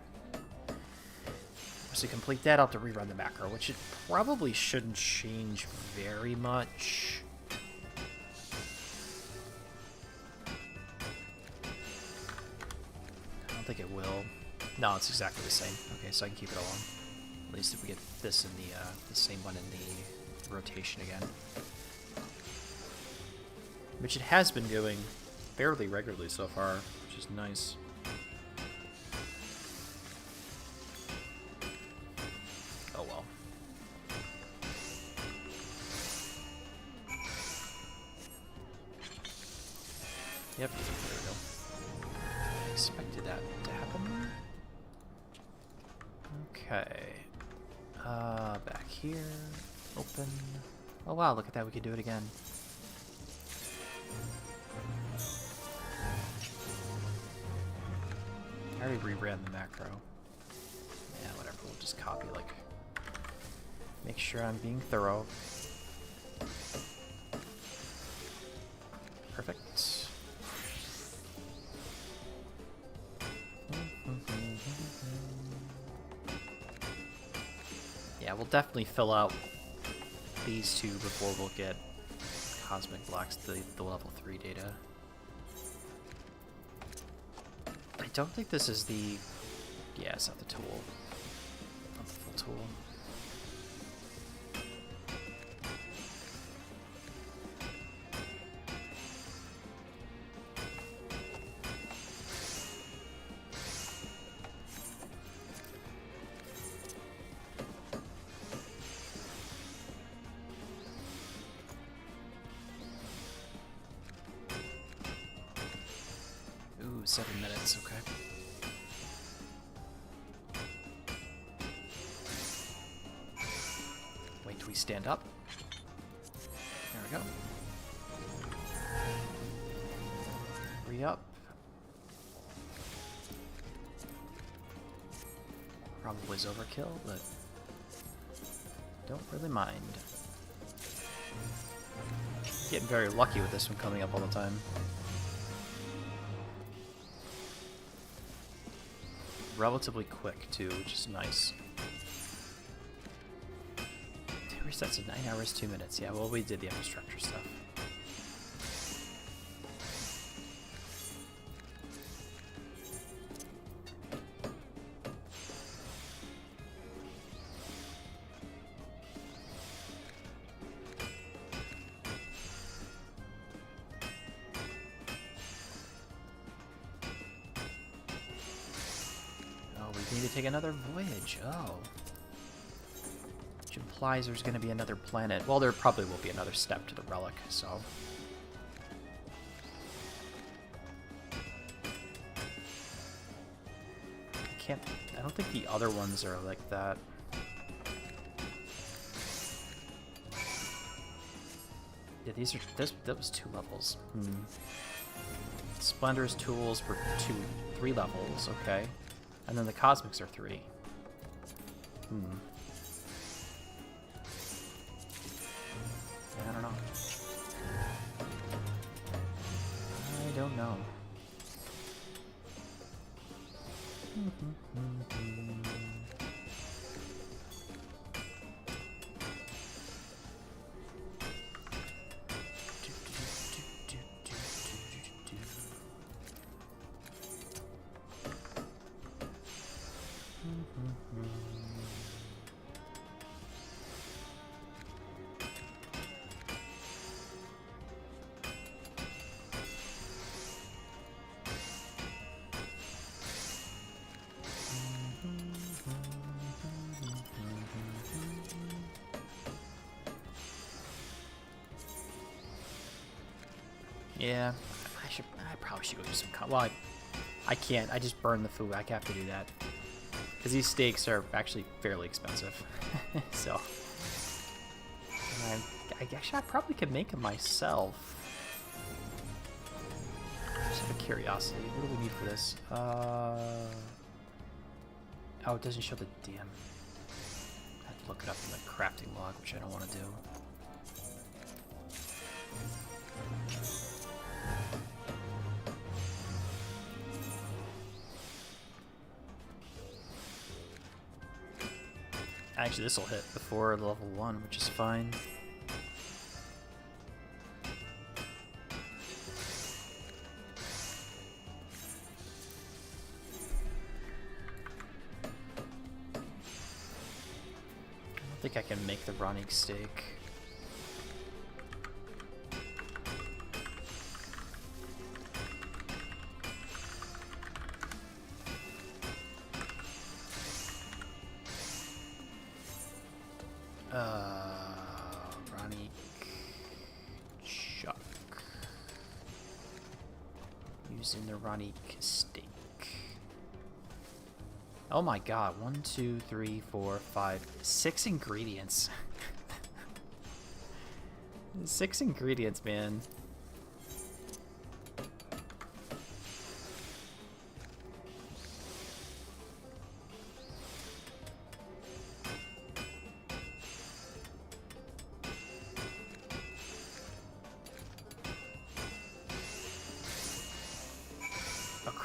Once we complete that, I'll have to rerun the macro, which it probably shouldn't change very much. I don't think it will. No, it's exactly the same. Okay, so I can keep it alone. At least if we get this in the same one in the rotation again. Which it has been doing fairly regularly so far, which is nice. Oh well. Yep, there we go. I expected that to happen. Okay. Back here. Open. Oh wow, look at that, we can do it again. I already reran the macro. Yeah, whatever, we'll just copy, like, make sure I'm being thorough. Perfect. Yeah, we'll definitely fill out these two before we'll get Cosmic Blocks, the level 3 data. I don't think this is the... Yeah, it's not the tool. Not the full tool. Ooh, 7 minutes, okay. Wait till we stand up. There we go. Re-up. Probably is overkill, but don't really mind. Getting very lucky with this one coming up all the time. Relatively quick too, which is nice. It resets in 9 hours, 2 minutes. Yeah, well, we did the infrastructure stuff. We need to take another voyage. Oh. Which implies there's going to be another planet. Well, there probably will be another step to the relic, so... I don't think the other ones are like that. Yeah, these are... That was 2 levels. Splendor's tools were 3 levels, okay. And then the Cosmics are 3. Yeah, I don't know. I don't know. Yeah, I probably should go do some... Well, I can't. I just burn the food. I have to do that. Because these steaks are actually fairly expensive. So... Actually, I probably could make them myself. Just out of curiosity. What do we need for this? Oh, it doesn't show the damn... I have to look it up in the crafting log, which I don't want to do. Actually, this will hit before level 1, which is fine. think I can make the Ronique steak. Ronique chuck. Using the Ronique steak. Oh my god, 1, 2, 3, 4, 5, 6 ingredients. 6 ingredients, man.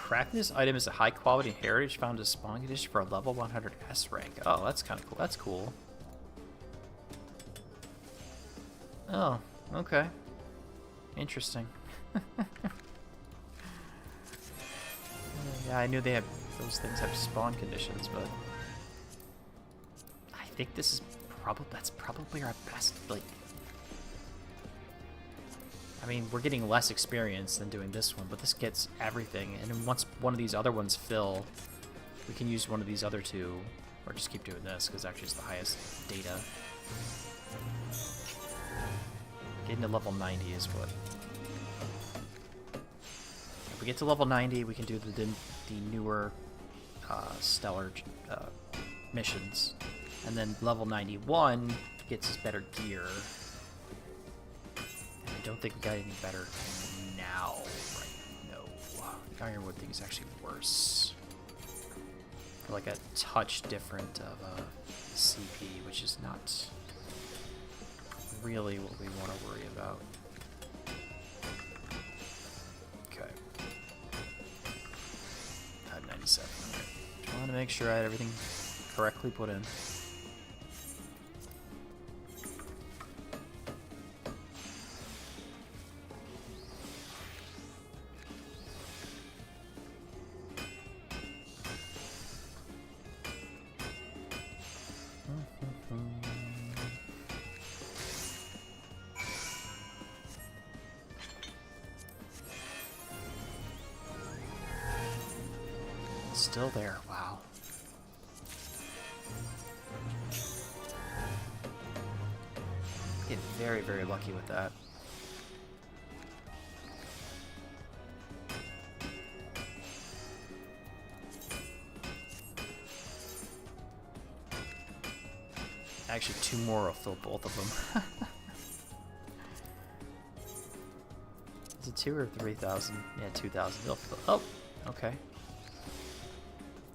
Crafting this item is a high quality heritage found as spawn condition for a level 100 S rank. Oh, that's kind of cool. That's cool. Oh, okay. Interesting. Yeah, I knew they had those things have spawn conditions, but I think this is that's probably our best, like, I mean, we're getting less experience than doing this one, but this gets everything. And then once one of these other ones fill, we can use one of these other two, or just keep doing this, because actually it's the highest data. Getting to level 90 is what... If we get to level 90, we can do the newer stellar missions. And then level 91 gets us better gear. I don't think we got any better now, right? No. The Ironwood thing is actually worse. Or like a touch different of CP, which is not really what we want to worry about. Okay. I had 97. Right. Just wanted to make sure I had everything correctly put in. Still there, wow. Get very, very lucky with that. Actually, 2 more will fill both of them. Is it 2 or 3,000? Yeah, 2,000. They'll fill. Oh, okay.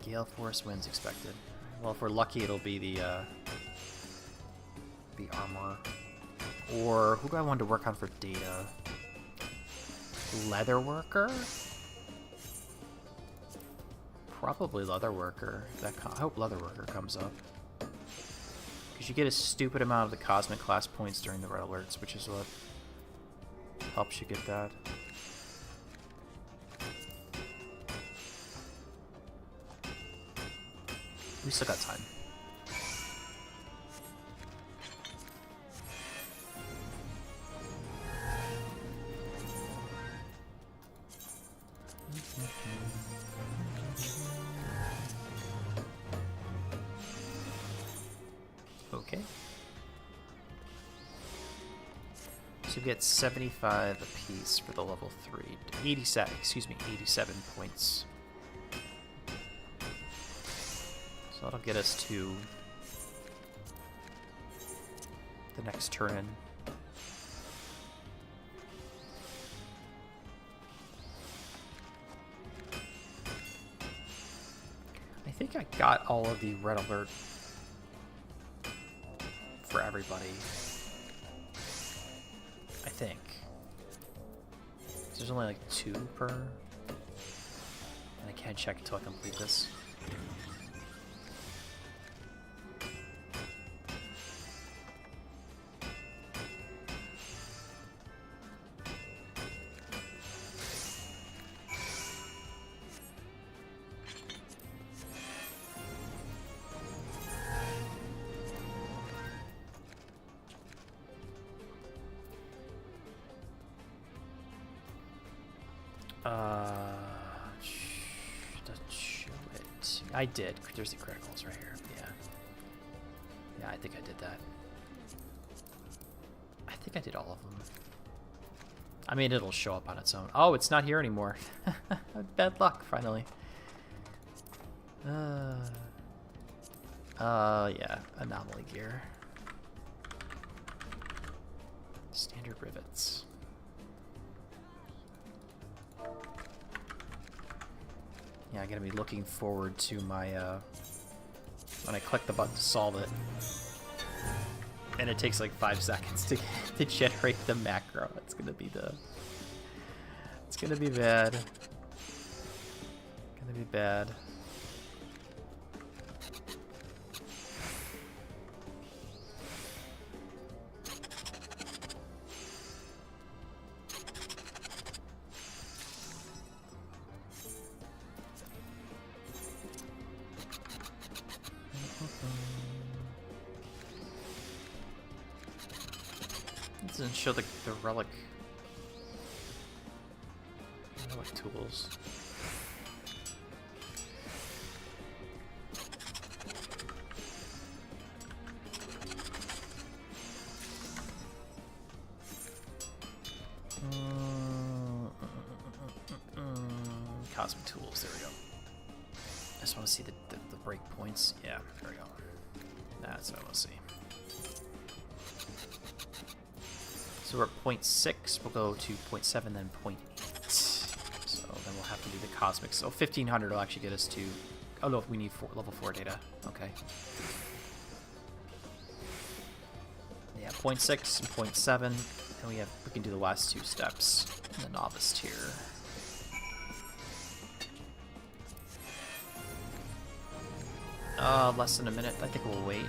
Gale Force winds expected. Well, if we're lucky, it'll be the armor. Or who do I want to work on for data? Leatherworker? Probably Leatherworker. I hope Leatherworker comes up. Because you get a stupid amount of the Cosmic class points during the red alerts, which is what helps you get that. We still got time. Okay. So we get 75 apiece for the level 3. 87, excuse me, 87 points. So that'll get us to the next turn-in. I think I got all of the red alert for everybody. I think. There's only like 2 per. And I can't check until I complete this. I did. There's the criticals right here. Yeah. Yeah, I think I did that. I think I did all of them. I mean, it'll show up on its own. Oh, it's not here anymore. Bad luck, finally. Yeah, anomaly gear. Standard rivets. Yeah, I'm gonna be looking forward to my, when I click the button to solve it. And it takes like 5 seconds to generate the macro. It's gonna be the... It's gonna be bad. Gonna be bad. It doesn't show the relic tools. Cosmic tools, there we go. I just want to see the breakpoints. Yeah, there we go. That's what I want to see. So we're at 0.6, we'll go to 0.7, then 0.8. So then we'll have to do the cosmic. So 1500 will actually get us to... Oh no, we need level 4 data. Okay. Yeah, 0.6 and 0.7. And we can do the last 2 steps in the novice tier. Less than a minute. I think we'll wait.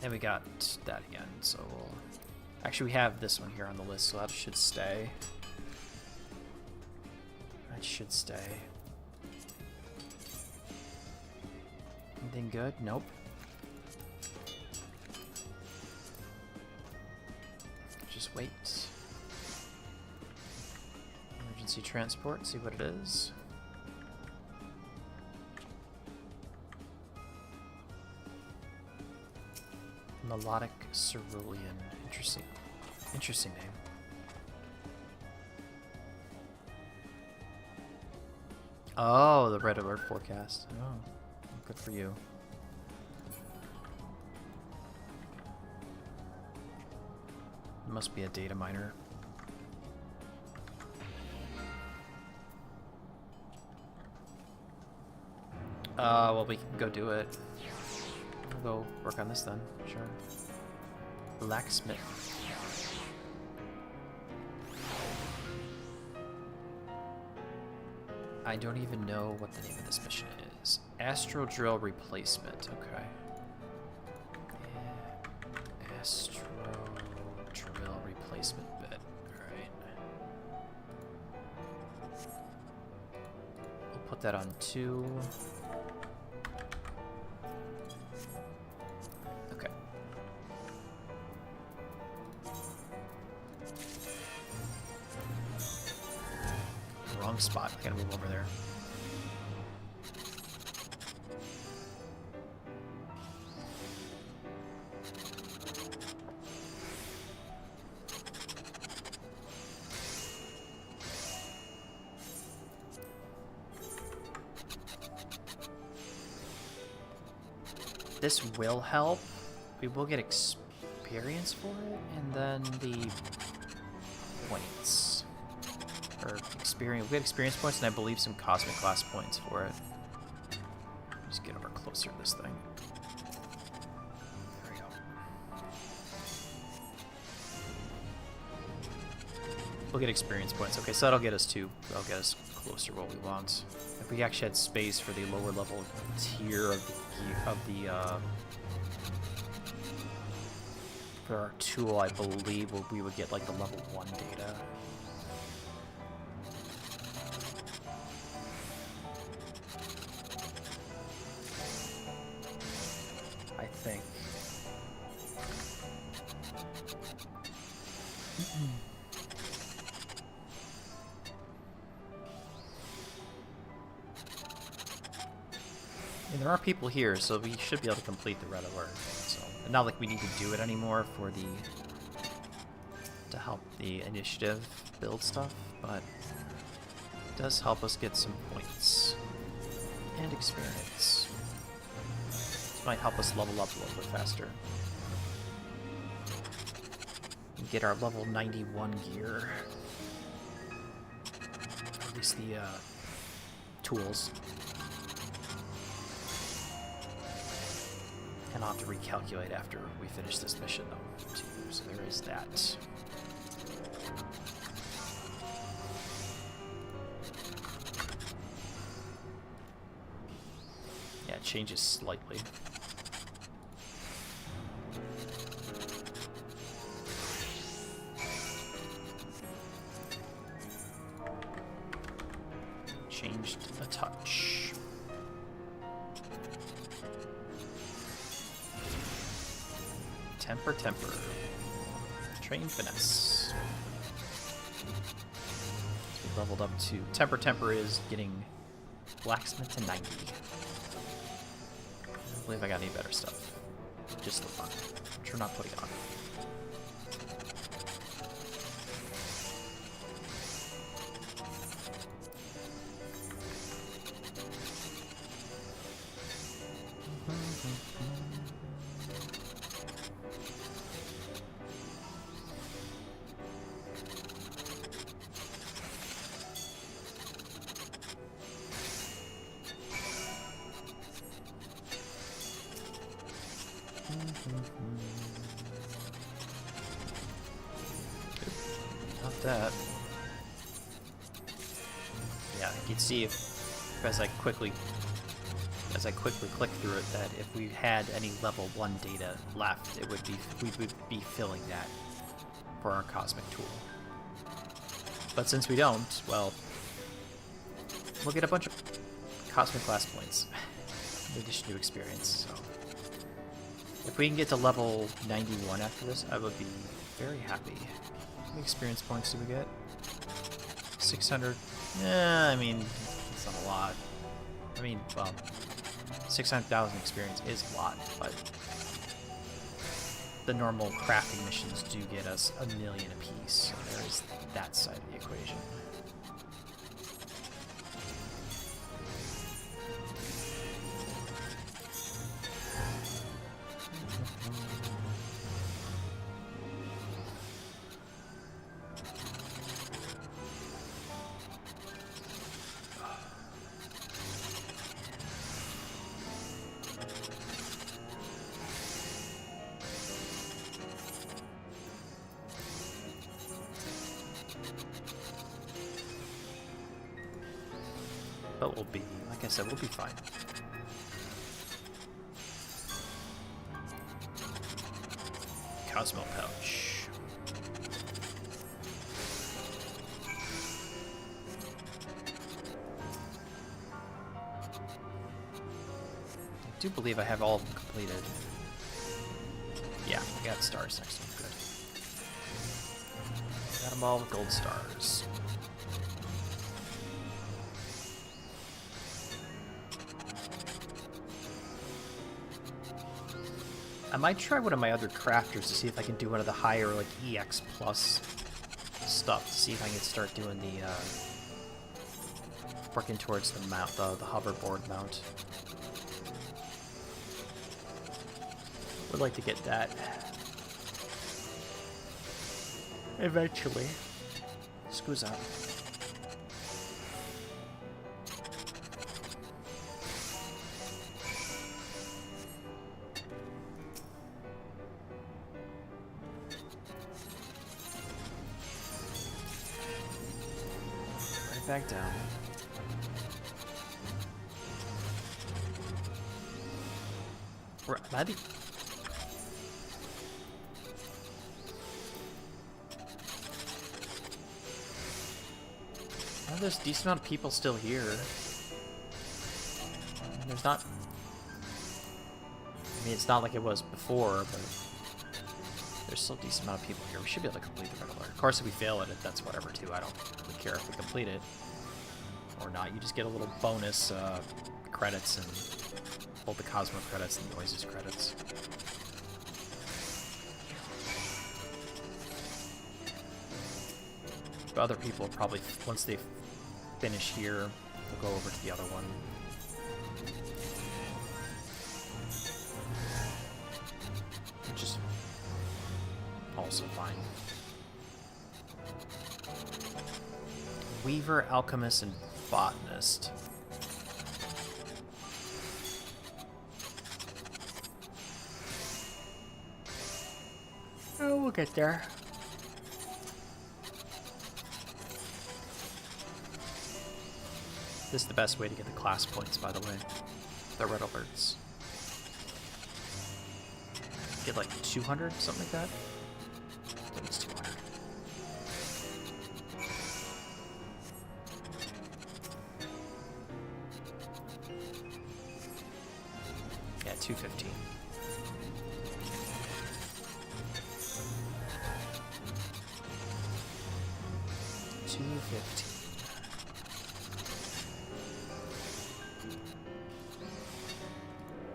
And we got that again, so we'll... Actually, we have this one here on the list, so that should stay. That should stay. Anything good? Nope. Just wait. Emergency transport, see what it is. Melodic Cerulean. Interesting. Interesting name. Oh, the red alert forecast. Oh, good for you. It must be a data miner. Well, we can go do it. We'll go work on this then, sure. Blacksmith. I don't even know what the name of this mission is. Astro Drill Replacement, okay. Yeah. Astro Drill Replacement bit, alright. We'll put that on 2. Spot. I gotta move over there. This will help. We will get experience for it, and then the points. Or experience. We get experience points, and I believe some cosmic class points for it. Just get over closer to this thing. There we go. We'll get experience points. Okay, so that'll get us to. That'll get us closer to what we want. If we actually had space for the lower level tier of the for our tool, I believe we would get like the level 1 data. I think. And there are people here, so we should be able to complete the red alert. So, and not like we need to do it anymore for the to help the initiative build stuff, but it does help us get some points and experience. This might help us level up a little bit faster. And get our level 91 gear. At least the tools. And I'll have to recalculate after we finish this mission, though, too. So there is that. Yeah, it changes slightly. Changed a touch. Temper. Trained finesse. We leveled up to... Temper is getting blacksmith to 90. I don't believe I got any better stuff. Just the fun. Which we're not putting on. Not that. Yeah, you can see if as I quickly click through it that if we had any level 1 data left, it would be we would be filling that for our cosmic tool. But since we don't, well, we'll get a bunch of cosmic class points in addition to experience. So if we can get to level 91 after this, I would be very happy. How many experience points do we get? 600. I mean, it's not a lot. I mean, well, 600,000 experience is a lot, but the normal crafting missions do get us 1 million apiece, so there is that side of the equation. But we'll be, like I said, we'll be fine. Cosmo pouch. I do believe I have all of them completed. Yeah, I got stars next one. Good. Got them all with gold stars. I might try one of my other crafters to see if I can do one of the higher, like, EX plus stuff, to see if I can start doing the, working towards the mount, the hoverboard mount. Would like to get that eventually. Scusa. Back down. Maybe. Well, there's a decent amount of people still here. There's not. I mean, it's not like it was before, but there's still a decent amount of people here. We should be able to complete the red alert. Of course, if we fail at it, that's whatever, too. I don't really care if we complete it or not. You just get a little bonus credits and both the Cosmo credits and the Oasis credits. But other people probably, once they finish here, they'll go over to the other one. Which is also fine. Weaver, Alchemist, and Botanist. Oh, we'll get there. This is the best way to get the class points, by the way. The red alerts. Get like 200, something like that. I think it's 200. Yeah, 215.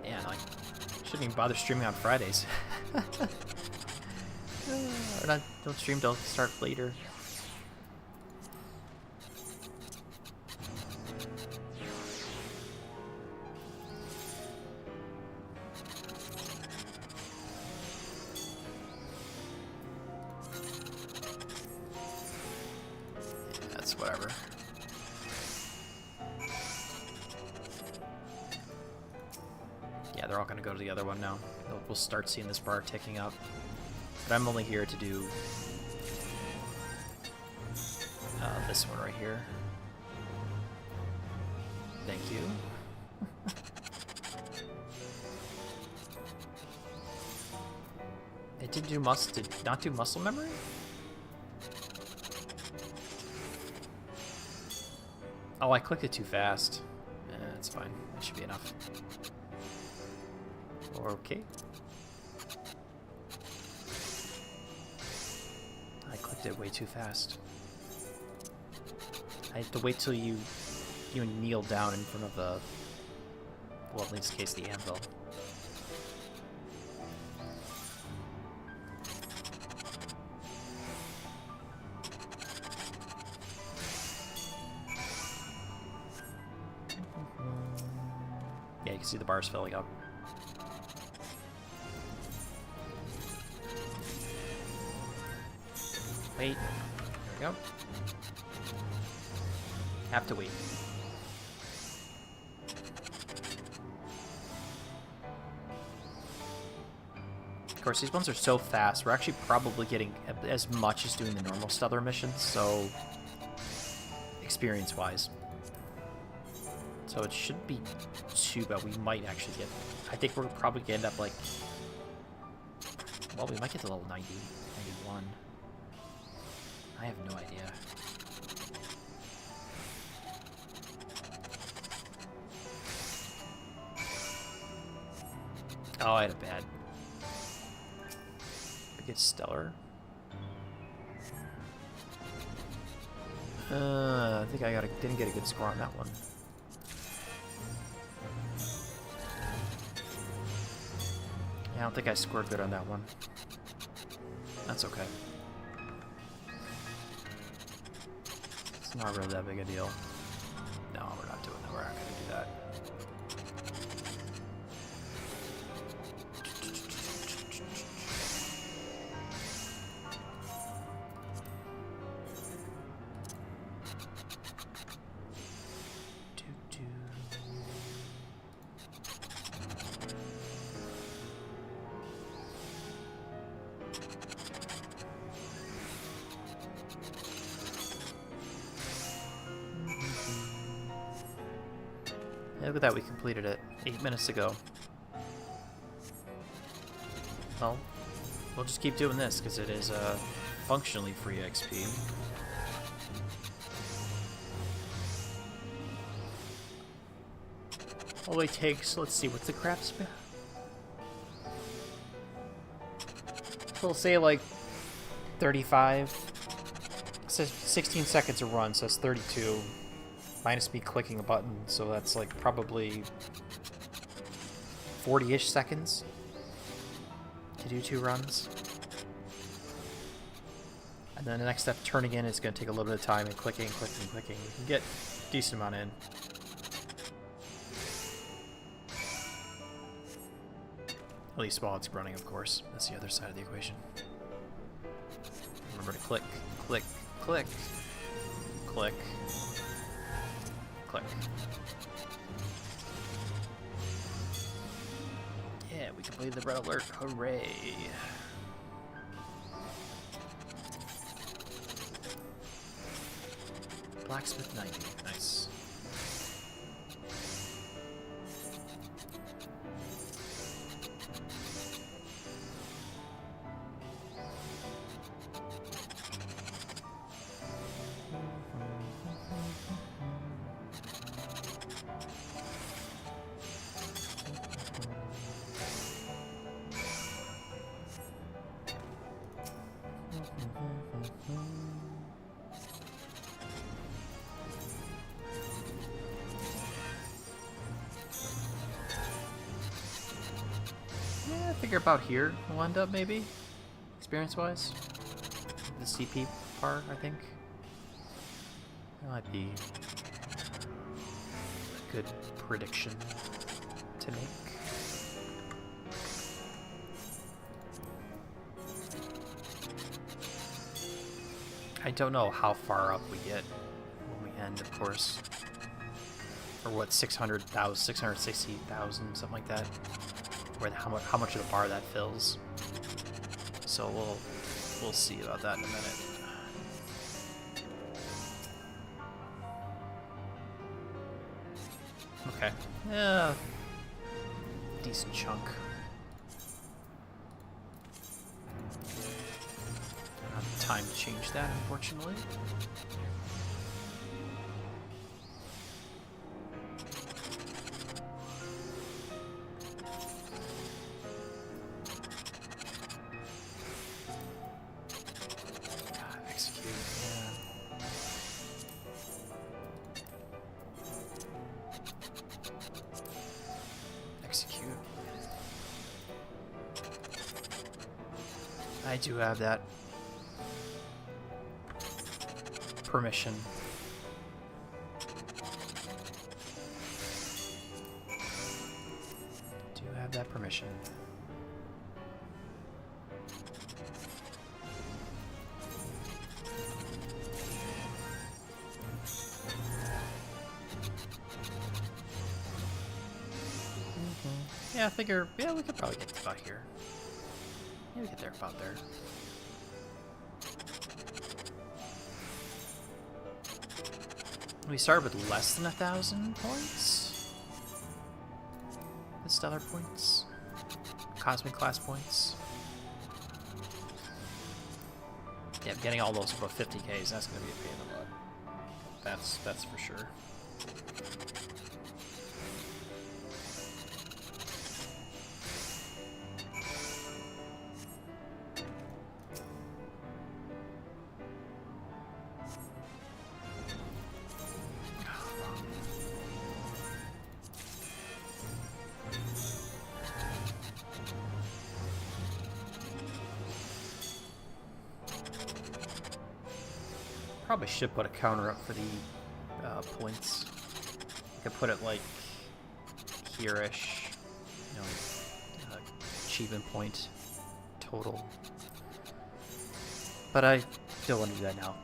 Yeah, like, shouldn't even bother streaming on Fridays. Or not, don't stream till start later. That's whatever. Yeah, they're all going to go to the other one now. We'll start seeing this bar ticking up. But I'm only here to do this one right here. Thank you. It did not do muscle memory? Oh, I clicked it too fast. That's fine. That should be enough. Okay. I clicked it way too fast. I have to wait till you kneel down in front of the, well, in this case, the anvil. Yeah, you can see the bars filling up. Wait. There we go. Have to wait. Of course, these ones are so fast. We're actually probably getting as much as doing the normal Stellar missions, so experience-wise. So it shouldn't be too bad. We might actually get... I think we're probably going to end up like... Well, we might get to level 90, 91. I have no idea. Oh, I had a bad... I get Stellar. I think I didn't get a good score on that one. Yeah, I don't think I scored good on that one. That's okay. It's not really that big a deal. No, we're not doing that. We're not going to do that. Look at that, we completed it 8 minutes ago. Well, we'll just keep doing this because it is functionally free XP. Only takes, let's see, what's the craft spin? So we'll say like 35. It says 16 seconds to run, so it's 32. Minus me clicking a button, so that's like probably 40-ish seconds to do 2 runs. And then the next step, turning in, is going to take a little bit of time, and clicking, clicking, clicking. You can get a decent amount in. At least while it's running, of course. That's the other side of the equation. Remember to click, click, click, click, click. Yeah, we completed the red alert. Hooray! Blacksmith 90. Nice. I figure about here we'll end up, maybe, experience-wise. The CP part, I think. That might be a good prediction to make. I don't know how far up we get when we end, of course. Or what, 600,000, 660,000, something like that. Or how much of the bar that fills. So we'll see about that in a minute. Okay. Yeah. Decent chunk. I don't have time to change that, unfortunately. I do have that permission. Do have that permission. Yeah, I figure, yeah, we could probably get to about here. Yeah, we get there about there. We started with less than 1,000 points. The stellar points. Cosmic class points. Yeah, getting all those above 50Ks, that's gonna be a pain in the butt. That's for sure. Probably should put a counter up for the points. I could put it like here-ish, you know, achievement point total. But I don't want to do that now.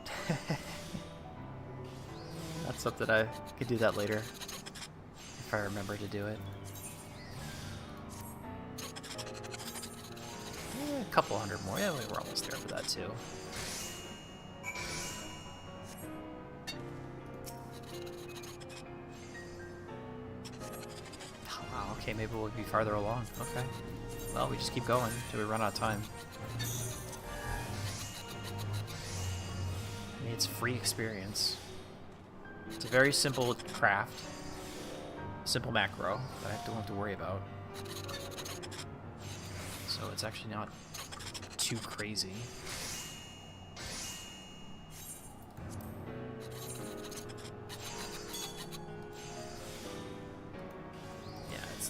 That's something I could do that later if I remember to do it. Yeah, a couple hundred more. Yeah, we're almost there for that too. Okay, maybe we'll be farther along. Okay. Well, we just keep going until we run out of time. I mean, it's free experience. It's a very simple craft. Simple macro that I don't have to worry about. So it's actually not too crazy.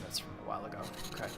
that's from a while ago. Okay.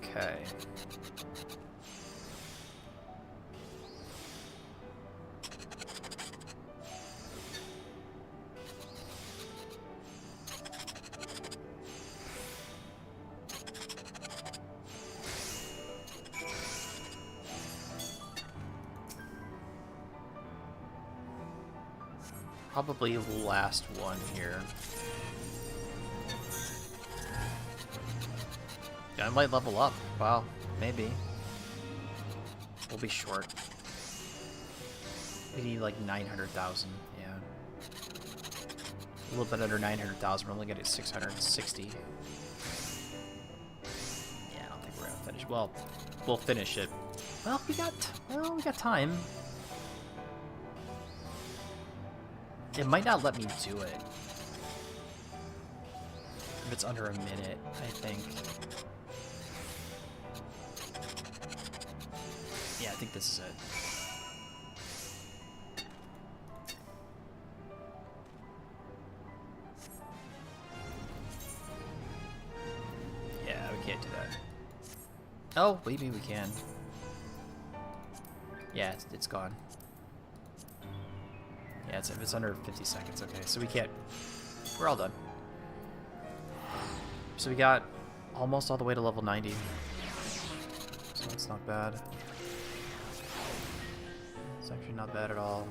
Okay. Probably the last one here. I might level up. Wow, maybe. We'll be short. We need like 900,000, yeah. A little bit under 900,000, we're only getting 660. Yeah, I don't think we're gonna finish. Well, we'll finish it. Well, we got time. It might not let me do it. If it's under a minute, I think. Yeah, I think this is it. Yeah, we can't do that. Oh, maybe we can. Yeah, it's gone. Yeah, if it's under 50 seconds, okay. So we can't. We're all done. So we got almost all the way to level 90. So that's not bad. It's actually not bad at all.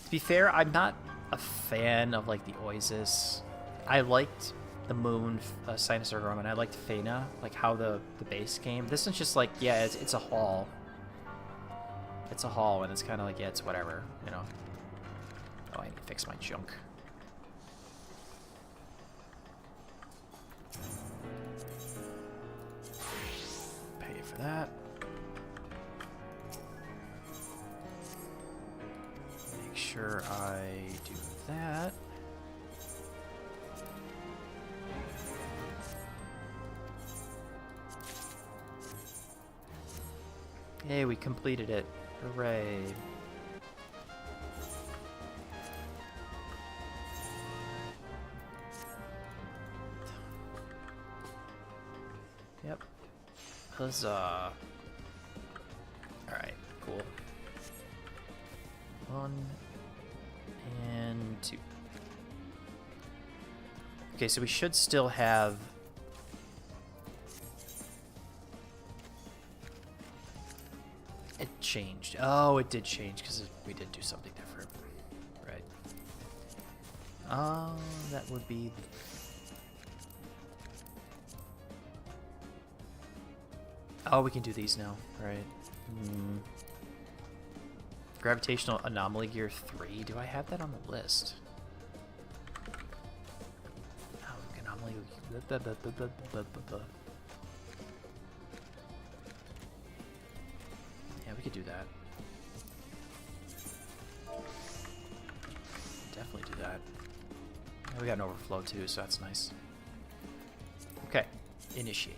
To be fair, I'm not a fan of like the Oasis. I liked the Moon, Sinus Ergorum, and I liked Fena, like how the base came. This one's just like, yeah, it's a haul. It's a haul, and it's kind of like, yeah, it's whatever, you know. Oh, I need to fix my junk. Pay for that. Make sure I do that. Hey, we completed it. Hooray. Yep. Huzzah. Alright, cool. 1 and 2. Okay, so we should still have... It changed. Oh, it did change because we did do something different. Right. That would be... Oh, we can do these now. Right. Gravitational Anomaly Gear 3. Do I have that on the list? Anomaly... Yeah, we could do that. Definitely do that. And we got an overflow too, so that's nice. Okay, initiate.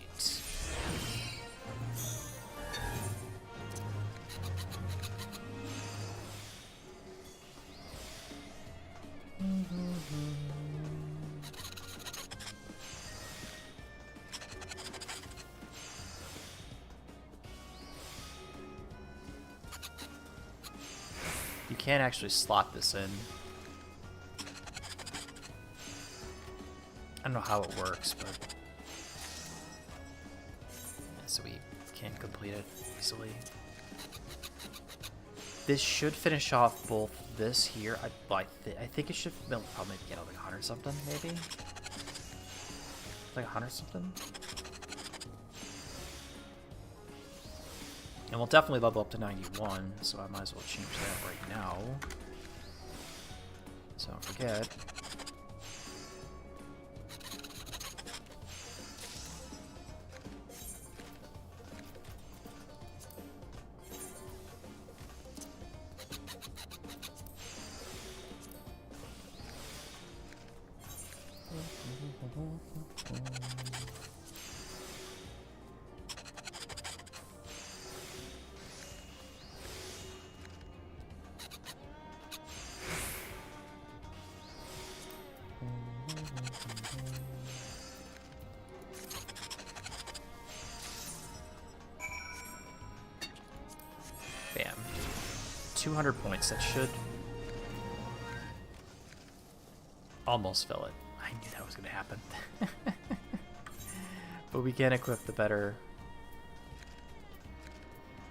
You can't actually slot this in. I don't know how it works, but... Yeah, so we can't complete it easily. This should finish off both this here. I think it should probably get like 100 something, maybe? Like 100 something? And we'll definitely level up to 91, so I might as well change that right now. So don't forget. Bam. 200 points. That should almost fill it. I knew that was going to happen. But we can equip the better.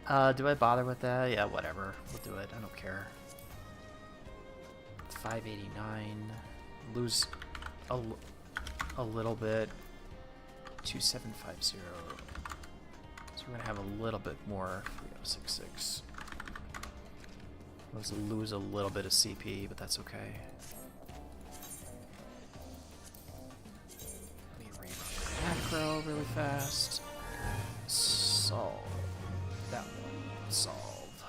Do I bother with that? Yeah, whatever. We'll do it. I don't care. 589. Lose a little bit. 2750. So we're going to have a little bit more. 3066. Let's lose a little bit of CP, but that's okay. Let me rerun macro really fast. Solve. That one. Solve.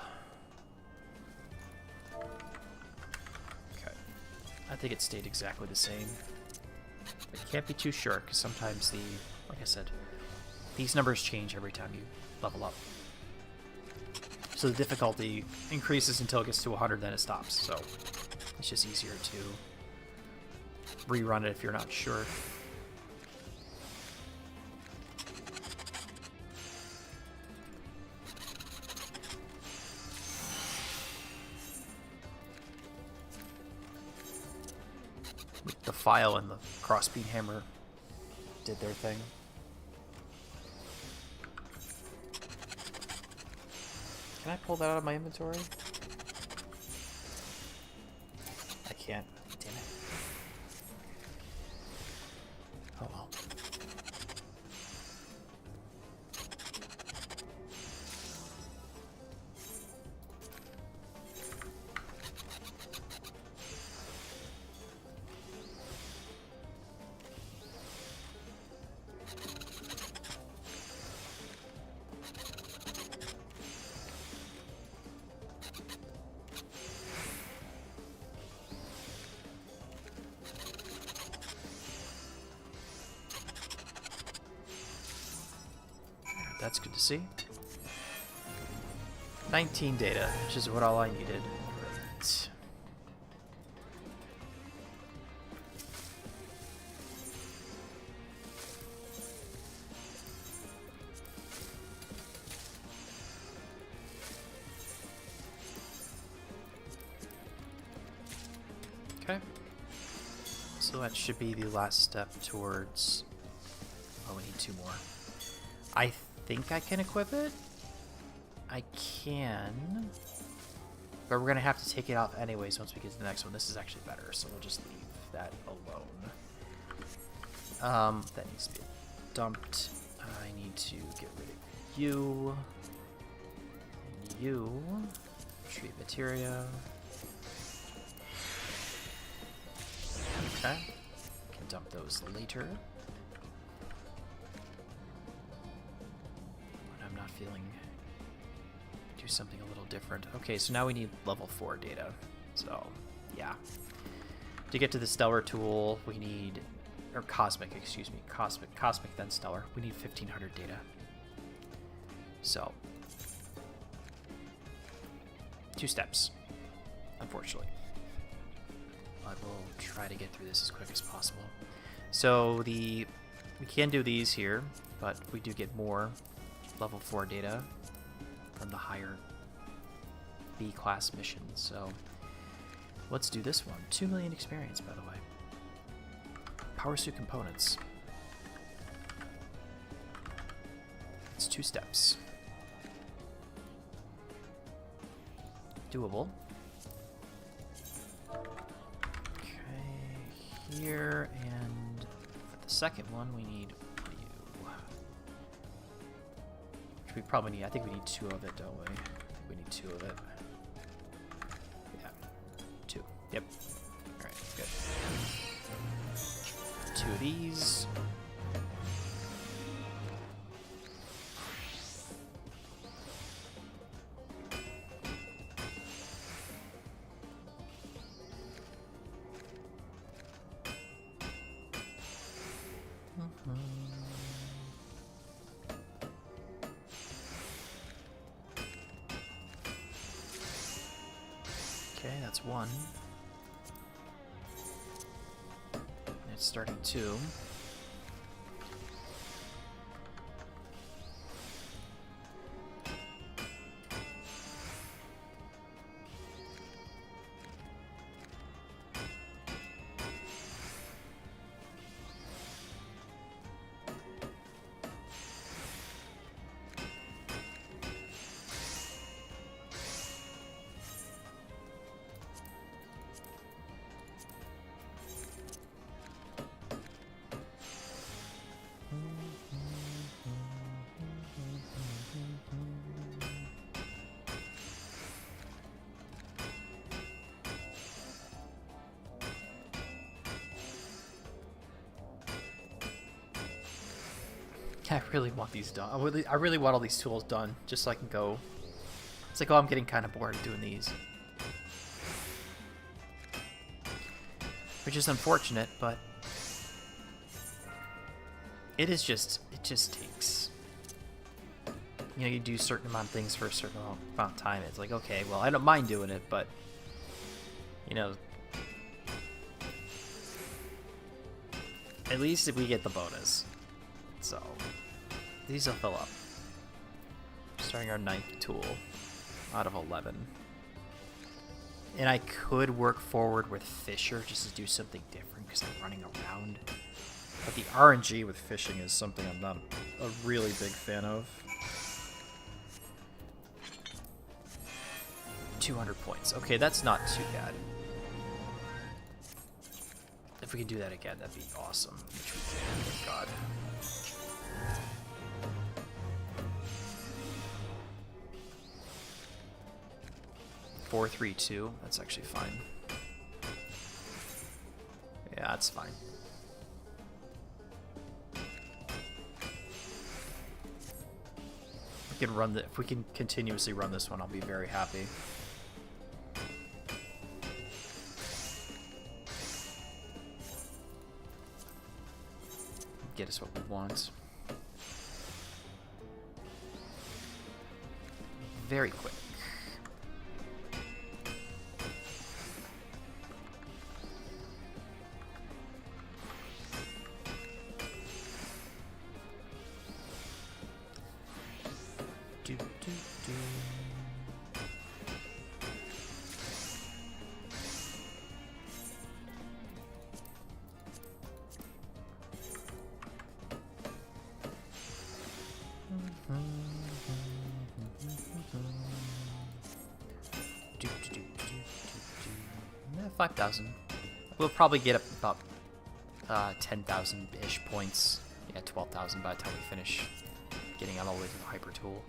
Okay. I think it stayed exactly the same. But you can't be too sure, because sometimes like I said, these numbers change every time you level up. So the difficulty increases until it gets to 100, then it stops. So it's just easier to rerun it if you're not sure. The file and the crossbeam hammer did their thing. Can I pull that out of my inventory? I can't. Damn it. Oh well. That's good to see. 19 data, which is what all I needed. Great. Okay. So that should be the last step towards... Oh, we need 2 more. I think I can equip it. I can. But we're going to have to take it off anyways once we get to the next one. This is actually better, so we'll just leave that alone. That needs to be dumped. I need to get rid of you. And you. Treat materia. Okay. Can dump those later. Feeling do something a little different. Okay, so now we need level 4 data. So, yeah. To get to the stellar tool, we need, or cosmic, excuse me, cosmic then stellar. We need 1500 data. So, 2 steps, unfortunately. But we'll try to get through this as quick as possible. So we can do these here, but we do get more level 4 data from the higher B class missions. So let's do this one. 2 million experience, by the way. Power suit components. It's 2 steps. Doable. Okay, here, and for the second one we need we probably need, I think we need 2 of it, don't we? I think we need 2 of it. Yeah. 2. Yep. Alright, good. 2 of these. Okay, that's 1. It's starting 2. I really want these done. I really want all these tools done, just so I can go. It's like, oh, I'm getting kind of bored of doing these. Which is unfortunate, but it just takes, you know, you do a certain amount of things for a certain amount of time. It's like, okay, well, I don't mind doing it, but, you know, at least if we get the bonus. So, these will fill up. Starting our 9th tool out of 11. And I could work forward with Fisher just to do something different because I'm running around. But the RNG with fishing is something I'm not a really big fan of. 200 points. Okay, that's not too bad. If we could do that again, that'd be awesome. Which we can, thank God. Four, 3, 2. That's actually fine. Yeah, that's fine. We can run if we can continuously run this one, I'll be very happy. Get us what we want. Very quick. Yeah, 5,000. We'll probably get up about 10,000-ish points. Yeah, 12,000 by the time we finish getting on all the way to the hyper tool.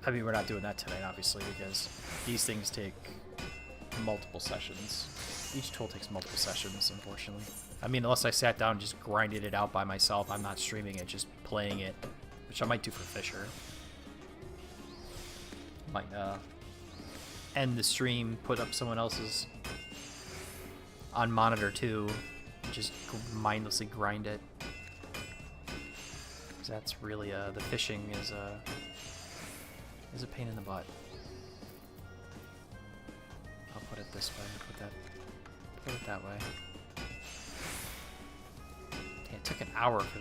I mean, we're not doing that tonight, obviously, because these things take multiple sessions. Each tool takes multiple sessions, unfortunately. I mean, unless I sat down and just grinded it out by myself, I'm not streaming it, just playing it, which I might do for Fisher. Might end the stream, put up someone else's on monitor too, just mindlessly grind it. 'Cause that's really the fishing is a pain in the butt. I'll put it this way. Put it that way. Okay, it took an hour for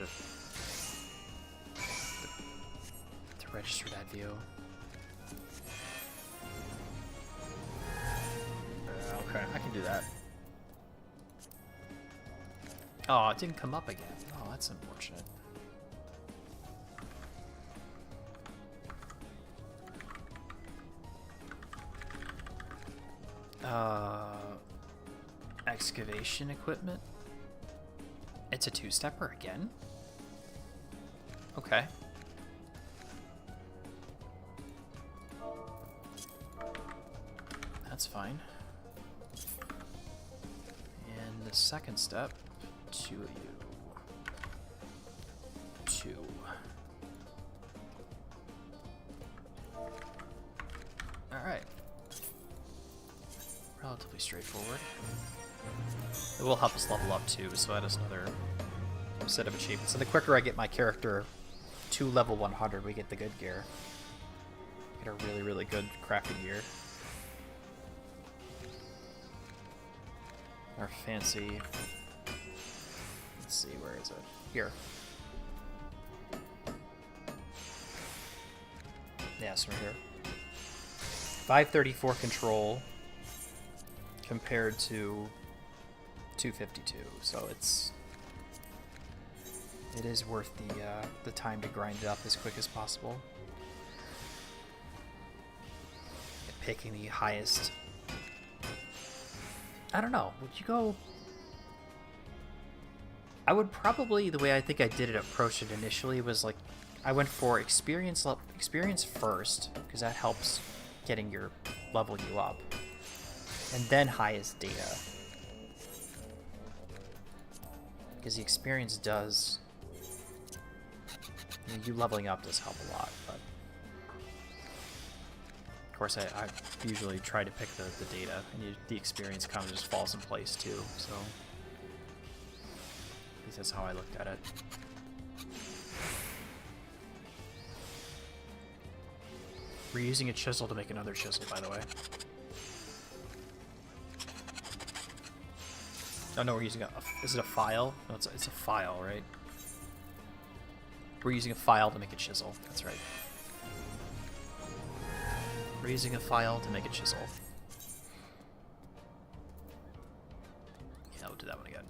to register that view. Okay, I can do that. Oh, it didn't come up again. Oh, that's unfortunate. Excavation equipment. It's a two-stepper again? Okay. That's fine. And the second step, 2 of you. 2. Alright. Relatively straightforward. It will help us level up too, so that is another set of achievements. And the quicker I get my character to level 100, we get the good gear. Get a really, really good crafting gear. Our fancy... Let's see, where is it? Here. Yeah, so right here. 534 control compared to 252, so it is worth the time to grind it up as quick as possible. And picking the highest. I don't know. Would you go? I would probably, the way I think I did it, approach it initially was like I went for experience first because that helps getting your level you up, and then highest data because the experience does. I mean, you leveling up does help a lot, but of course I usually try to pick the data, and the experience kind of just falls in place too. So at least that's how I looked at it. We're using a chisel to make another chisel, by the way. Oh no, we're using is it a file? No, it's a file, right? We're using a file to make a chisel. That's right. We're using a file to make a chisel. Yeah, we'll do that one again.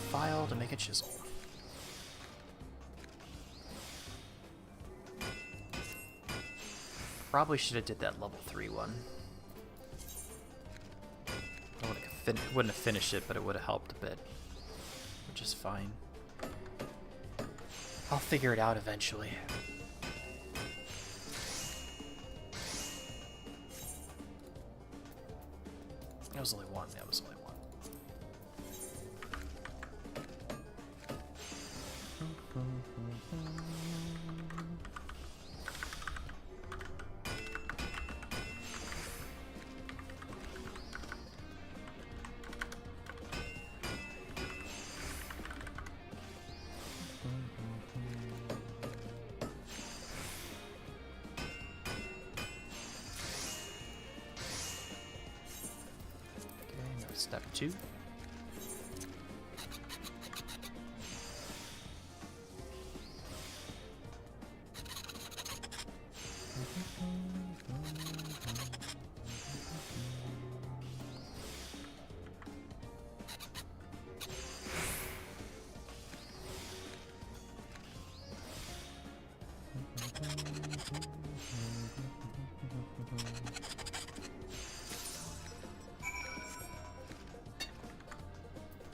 File to make a chisel. Probably should have did that level 3 one. I wouldn't have finished it, but it would have helped a bit, which is fine. I'll figure it out eventually. That was only one. That was only one. Step 2.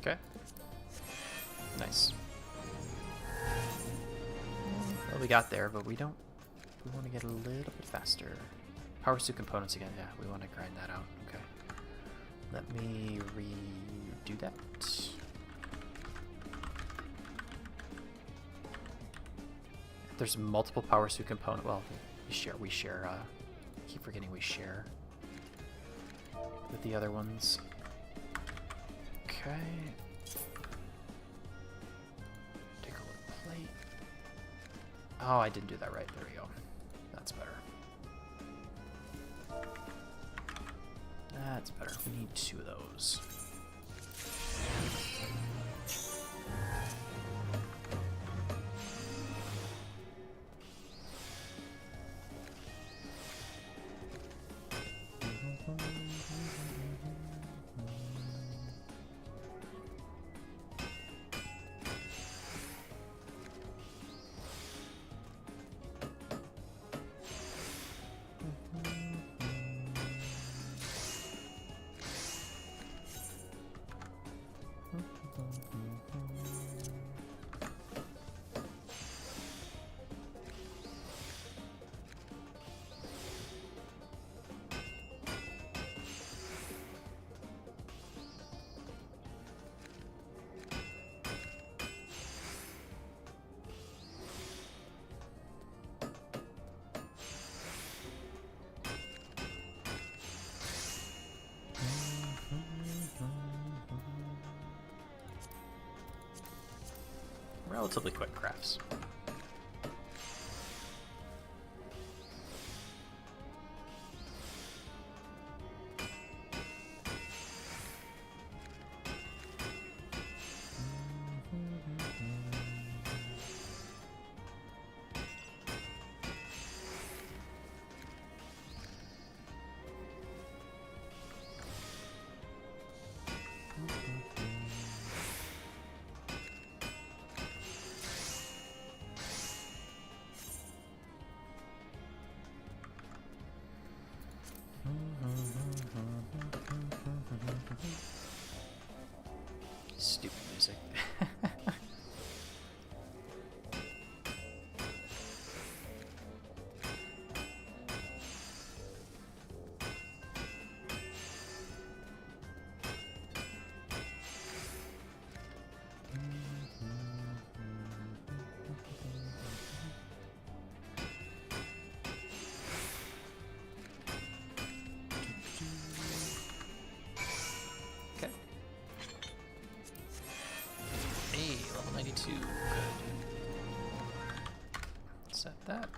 Okay. Nice. Well, we got there, but we don't. We want to get a little bit faster. Power suit components again. Yeah, we want to grind that out. Okay. Let me redo that. There's multiple power suit component. Well, we share. I keep forgetting we share with the other ones. Okay. Take a look at plate. Oh, I didn't do that right. There we go. That's better. That's better. We need 2 of those. relatively quick crafts. Stupid music. Okay. Hey, level 92. Good. Set that.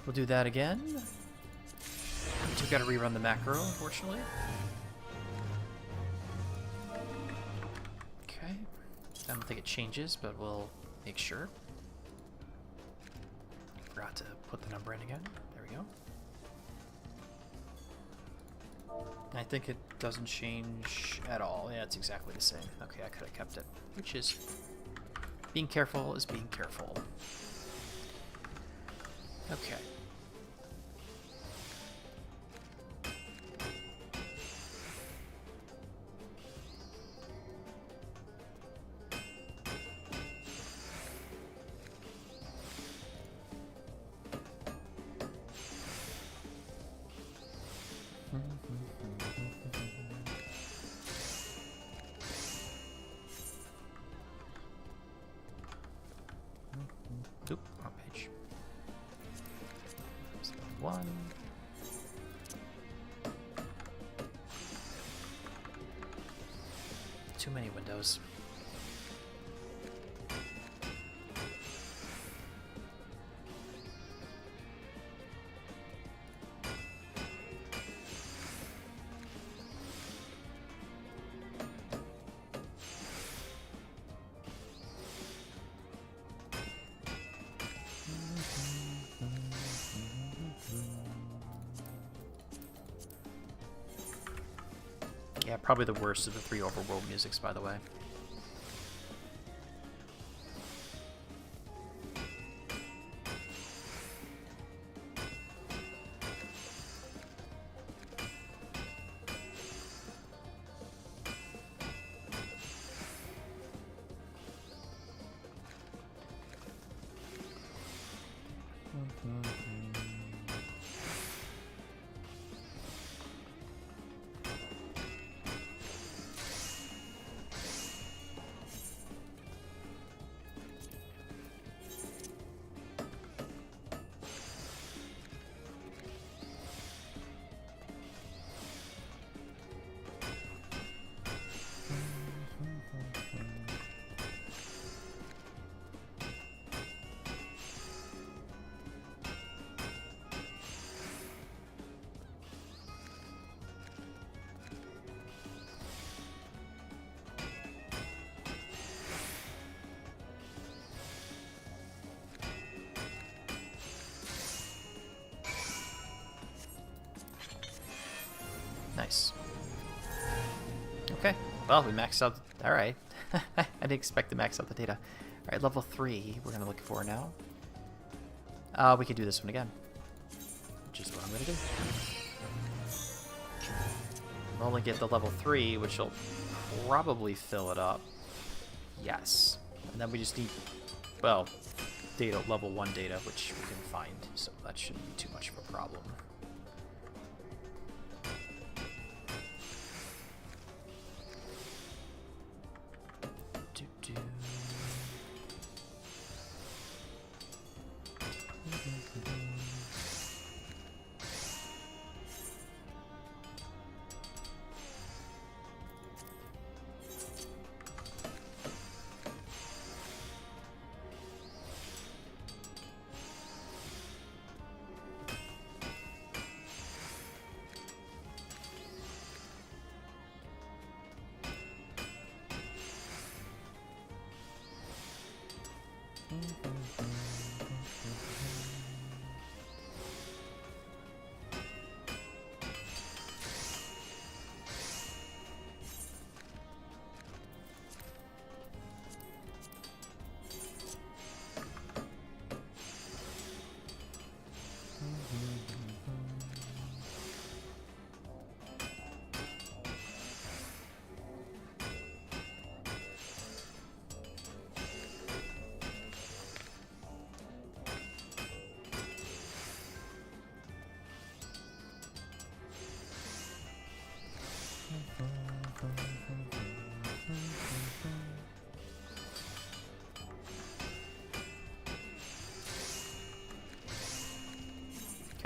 We'll do that again. We've got to rerun the macro, unfortunately. Okay. I don't think it changes, but we'll make sure. Forgot to put the number in again. There we go. I think it doesn't change at all. Yeah, it's exactly the same. Okay, I could have kept it, which is... being careful is being careful. Okay. Oop, wrong page. One. Too many windows. Yeah, probably the worst of the 3 overworld musics, by the way. Nice. Okay, well, we maxed out. Alright. I didn't expect to max out the data. Alright, level 3, we're going to look for now. We could do this one again, which is what I'm going to do. We'll only get the level 3, which will probably fill it up. Yes. And then we just need, well, data, level 1 data, which we can find, so that shouldn't be too much of a problem.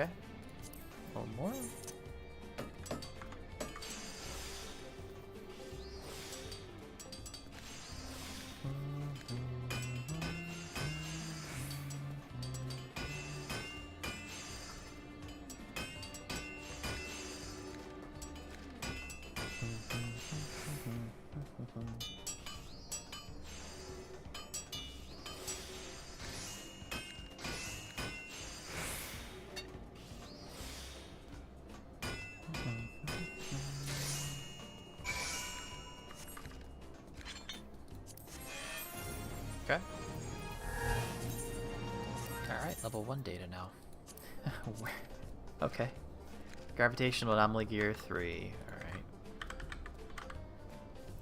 Okay. One more. Okay. Alright, level 1 data now. Okay. Gravitational anomaly gear 3. Alright.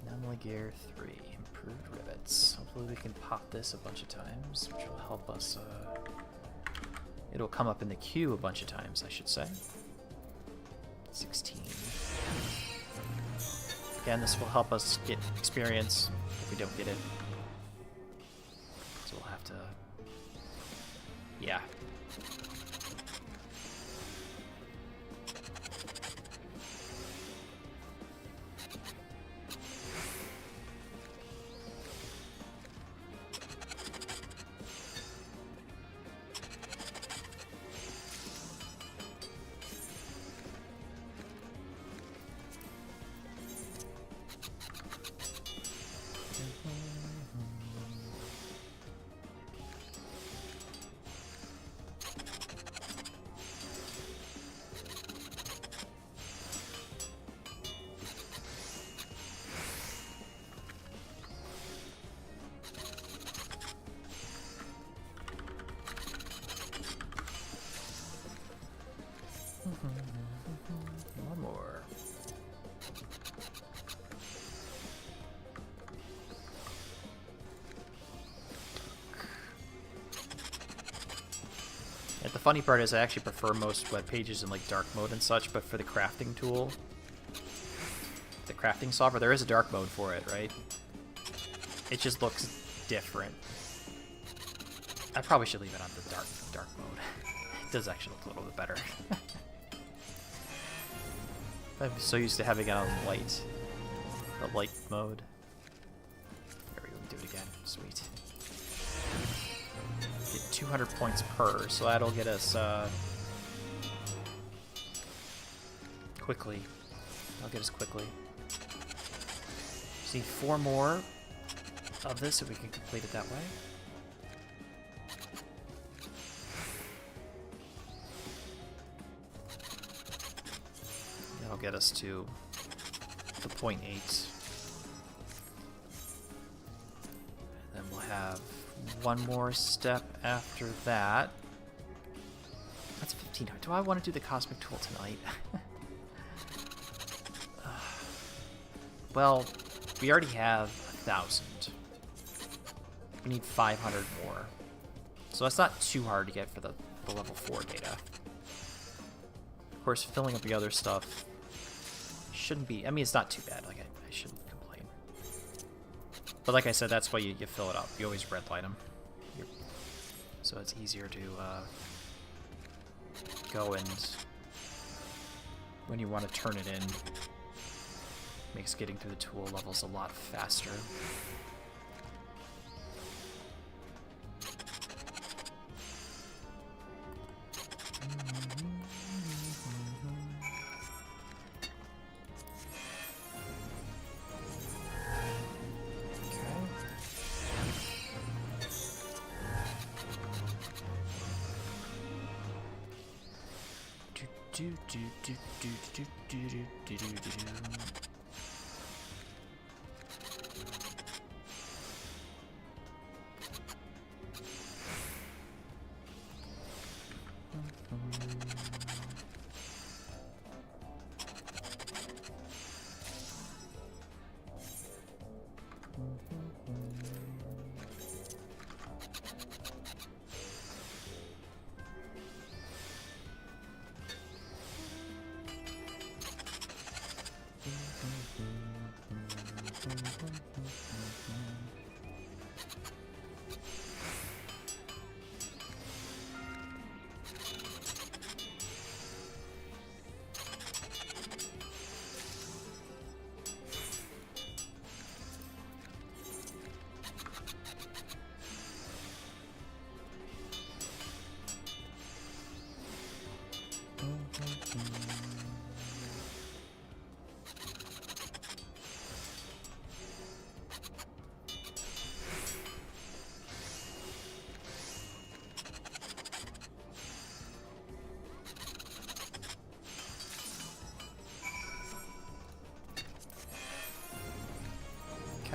Anomaly gear 3. Improved rivets. Hopefully we can pop this a bunch of times, which will help us, it'll come up in the queue a bunch of times, I should say. 16. Again, this will help us get experience if we don't get it. So we'll have to... Yeah. One more. And the funny part is I actually prefer most web pages in like dark mode and such, but for the crafting tool, the crafting software, there is a dark mode for it, right? It just looks different. I probably should leave it on the dark mode. It does actually look a little bit better. I'm so used to having it on light. The light mode. There we go, do it again. Sweet. Get 200 points per, so that'll get us quickly. That'll get us quickly. Just need 4 more of this so we can complete it that way. That'll get us to the 0.8. And then we'll have one more step after that. That's 1500. Do I want to do the cosmic tool tonight? Well, we already have 1,000. We need 500 more. So that's not too hard to get for the level 4 data. Of course, filling up the other stuff shouldn't be... I mean, it's not too bad. Like, I shouldn't complain. But like I said, that's why you fill it up. You always redlight them. So it's easier to go and... when you want to turn it in, makes getting through the tool levels a lot faster.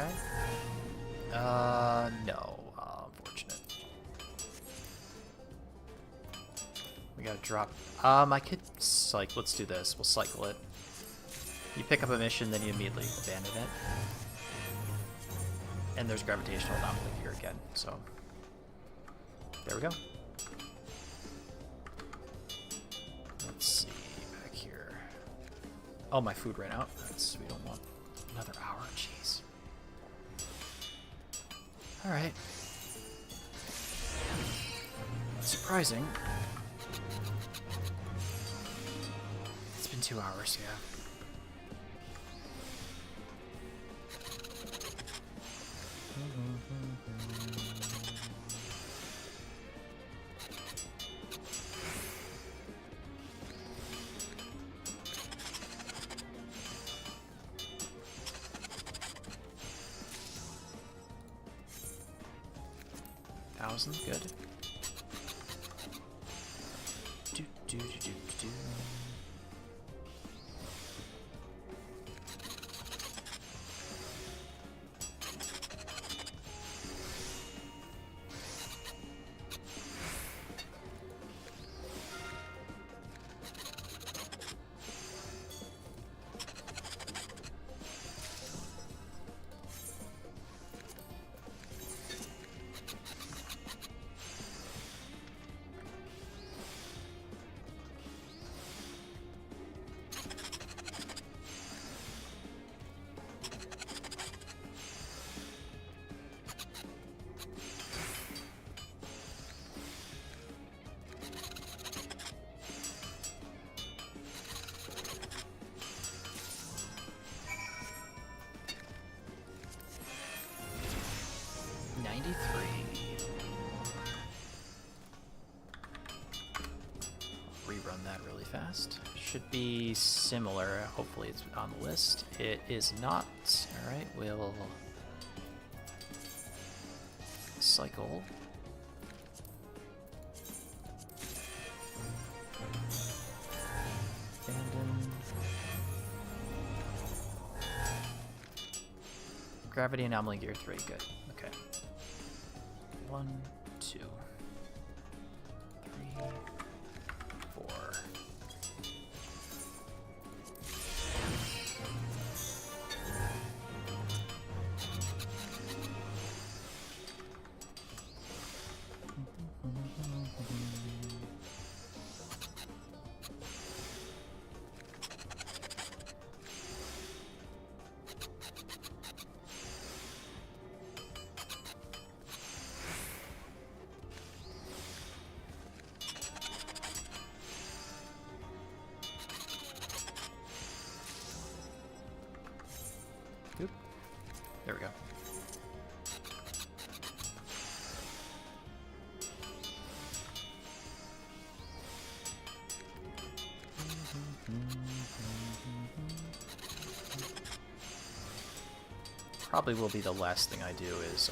Okay. No. Unfortunate. We gotta drop. I could like. Let's do this. We'll cycle it. You pick up a mission, then you immediately abandon it. And there's gravitational anomaly here again. So there we go. Let's see back here. Oh, my food ran out. We don't want another hour. Jeez. All right. Surprising. It's been 2 hours, yeah. Good. Do. 93. Rerun that really fast. Should be similar. Hopefully it's on the list. It is not. Alright, we'll cycle. Abandon. Gravity anomaly gear 3. Good. Okay. 1, 2, 3, 4. Oop. There we go. Probably will be the last thing I do is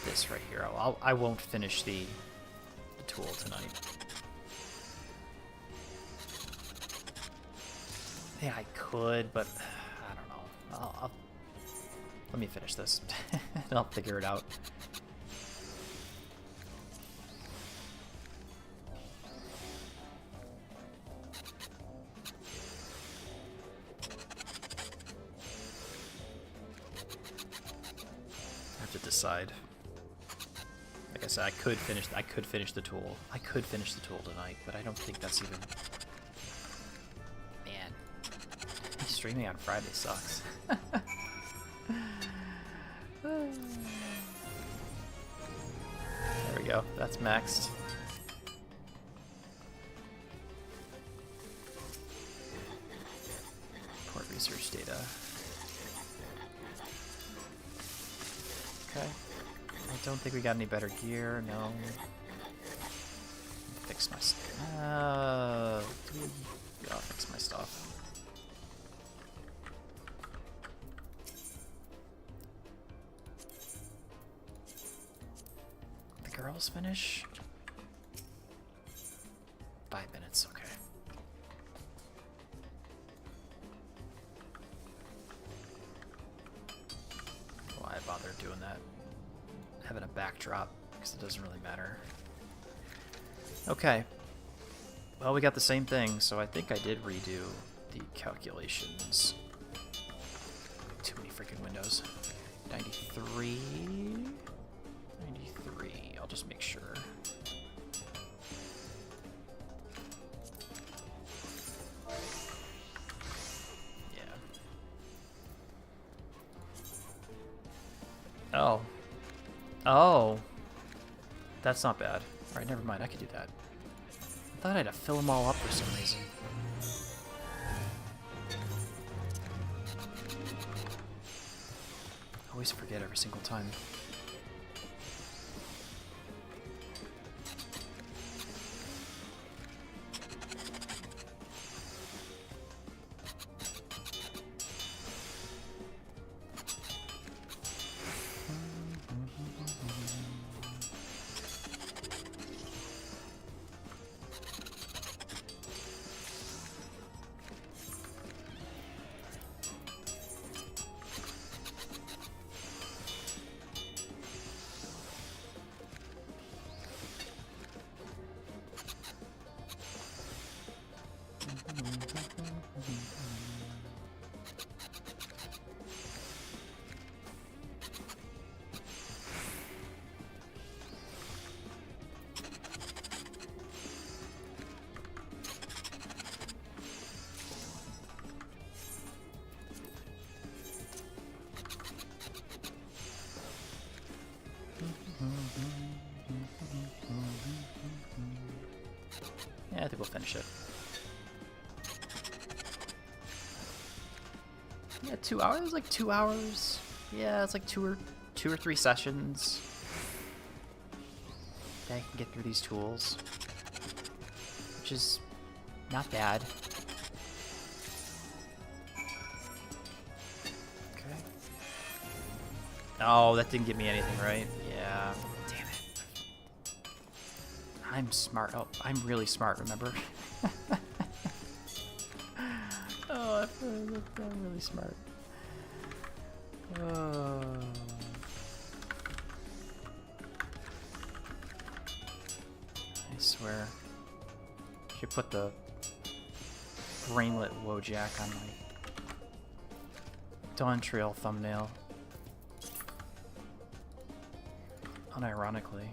this right here. I won't finish the tool tonight. Yeah, I could, but I don't know. I'll let me finish this, and I'll figure it out. I have to decide. Like I said, I could finish the tool. I could finish the tool tonight, but I don't think that's even. Streaming on Friday sucks. There we go. That's maxed. Port research data. Okay. I don't think we got any better gear. No. Fix my stuff. I'll fix my stuff. Girls finish? 5 minutes, okay. doing that. Having a backdrop, because it doesn't really matter. Okay. Well, we got the same thing, so I think I did redo the calculations. Too many freaking windows. 93? 93. I'll just make sure. Oh. Oh. That's not bad. Alright, never mind. I could do that. I thought I had to fill them all up for some reason. I always forget every single time. Yeah, I think we'll finish it. Yeah, 2 hours? Like 2 hours? Yeah, it's like two or three sessions. I can get through these tools, which is not bad. Okay. Oh, that didn't give me anything, right? Yeah. Damn it. I'm smart. Oh, I'm really smart, remember? Oh, I'm really smart. Oh. I swear. Should put the brainlet Wojak on my Dawntrail thumbnail. Unironically.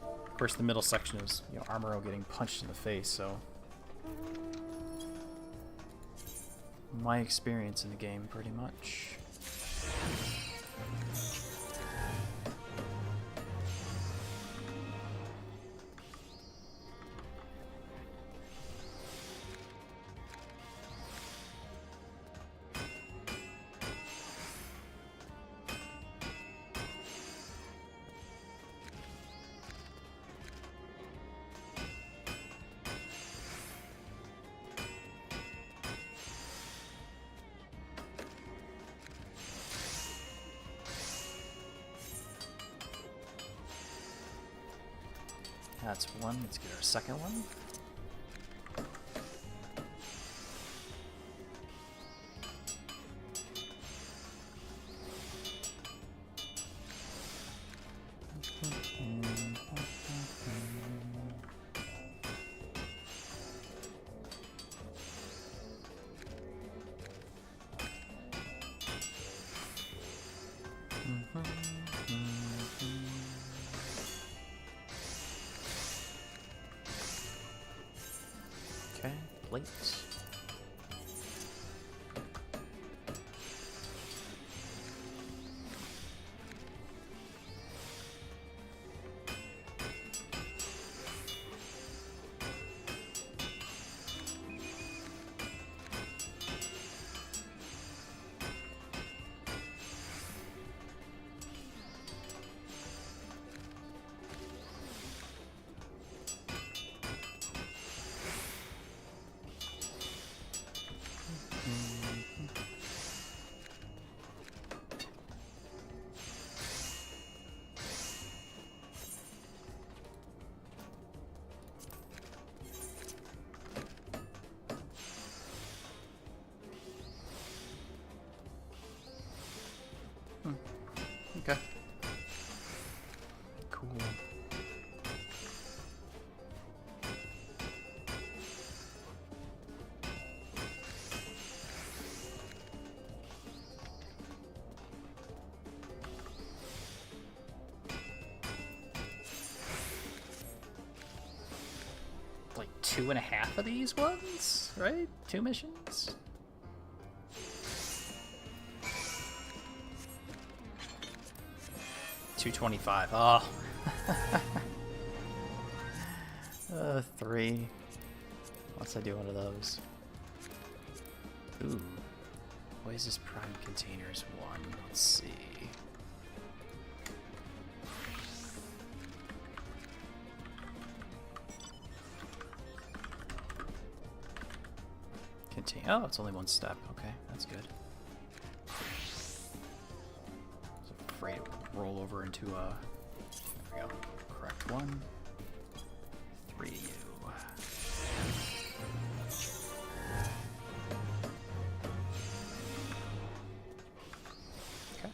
Of course, the middle section is, you know, Armoro getting punched in the face, so my experience in the game, pretty much. That's one. Let's get our second one. Okay, plates. 2.5 of these ones, right? 2 missions? $225. Oh. 3. Once I do one of those. Ooh. Oasis Prime Containers 1. Let's see. Oh, it's only 1 step. Okay, that's good. I was afraid it would roll over into a... There we go. Correct 1. 3 to you. Okay.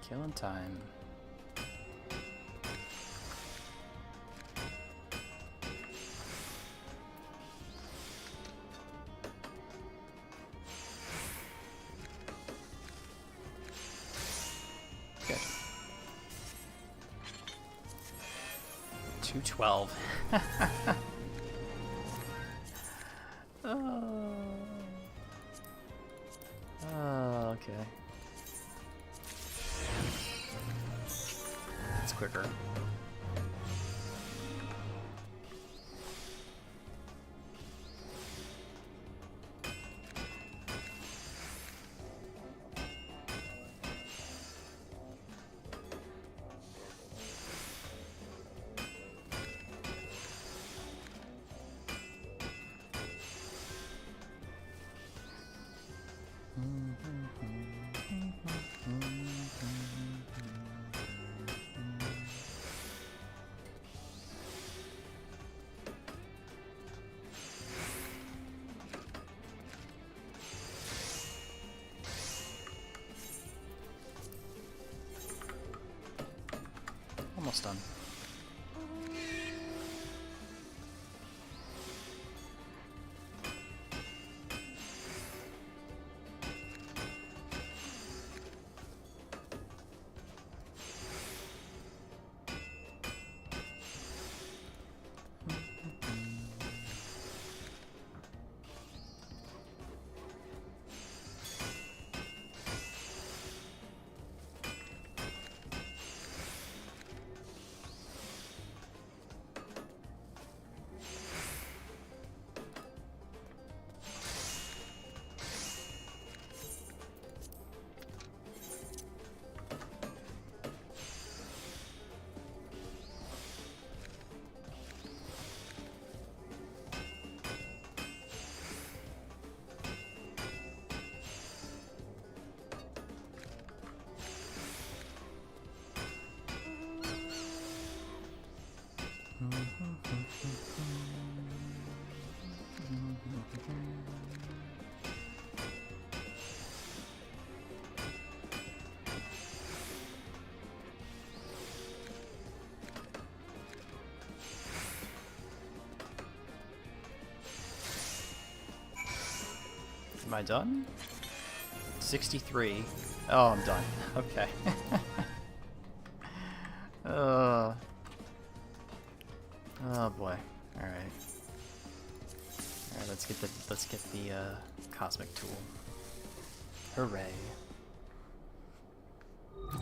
Killing time. Good. 212. Oh, okay. It's quicker. Almost done. Am I done? 63. Oh, I'm done. Okay. Oh boy. All right. All right. Let's get the cosmic tool. Hooray! Yeah,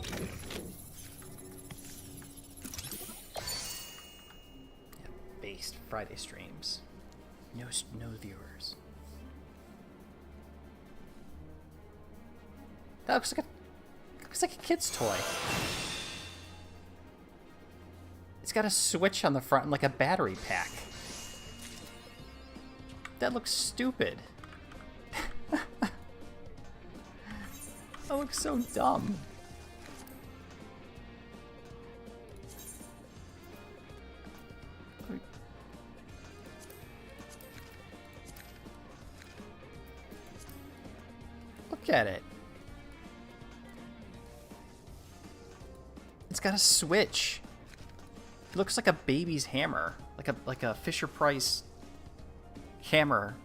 based Friday streams. No viewers. That looks like a kid's toy. It's got a switch on the front and like a battery pack. That looks stupid. That looks so dumb. Look at it. It's got a switch. It looks like a baby's hammer, like a Fisher-Price hammer,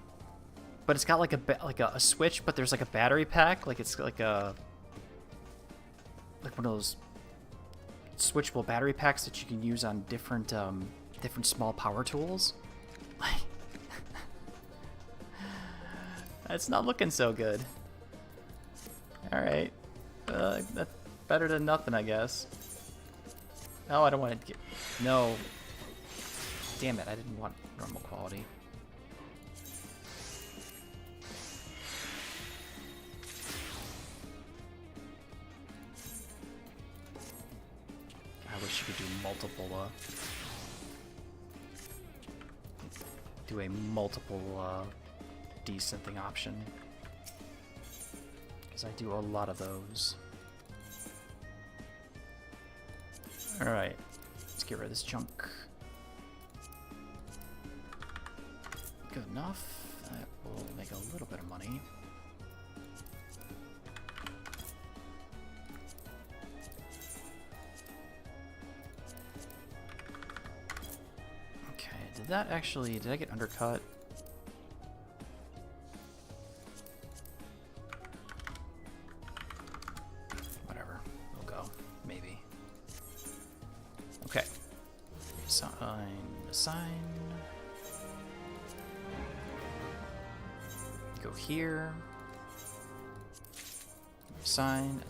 but it's got like a switch, but there's like a battery pack, like it's like one of those switchable battery packs that you can use on different small power tools. It's not looking so good. All right, that's better than nothing, I guess. Oh, I don't want to get... No. Damn it, I didn't want normal quality. I wish you could do multiple, do a multiple, desynthing option. Because I do a lot of those. Alright, let's get rid of this junk. Good enough. That will make a little bit of money. Okay, did I get undercut? Whatever, we'll go, maybe. Okay. Assign. Go here. Assign.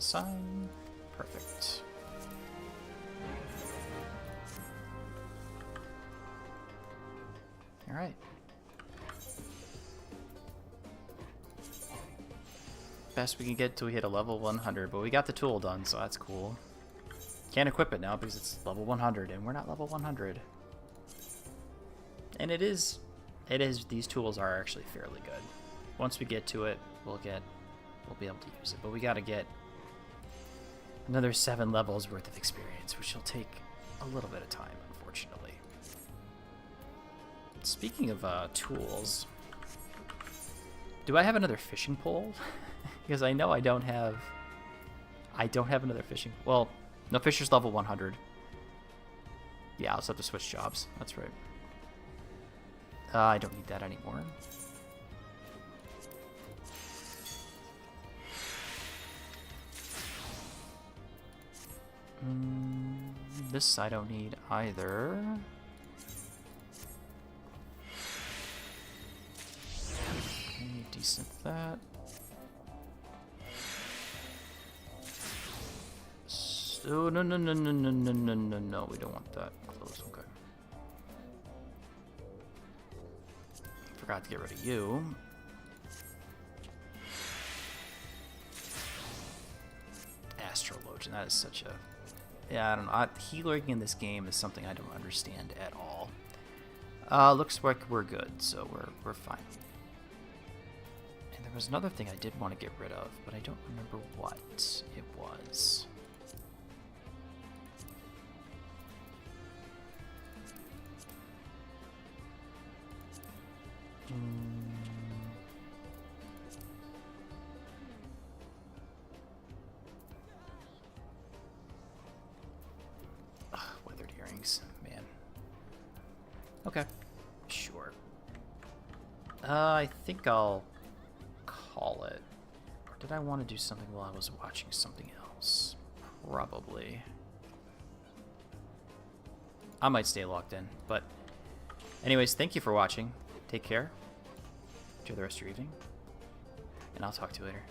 Perfect. All right. Best we can get till we hit a level 100, but we got the tool done, so that's cool. Can't equip it now because it's level 100, and we're not level 100. And it is, these tools are actually fairly good. Once we get to it, we'll be able to use it. But we gotta get another 7 levels worth of experience, which will take a little bit of time, unfortunately. Speaking of tools, do I have another fishing pole? Because I know I don't have another fishing, well, no, Fisher's level 100. Yeah, I'll just have to switch jobs. That's right. I don't need that anymore. This I don't need either. Okay, decent that. So, no, we don't want that. Close, okay. Forgot to get rid of you. Astrologian, that is such a... Yeah, I don't know. Healing in this game is something I don't understand at all. Looks like we're good, so we're fine. And there was another thing I did want to get rid of, but I don't remember what it was. Weathered earrings, man. Okay, sure. I think I'll call it. Or did I want to do something while I was watching something else? Probably. I might stay locked in, but anyways, thank you for watching. Take care. Enjoy the rest of your evening, and I'll talk to you later.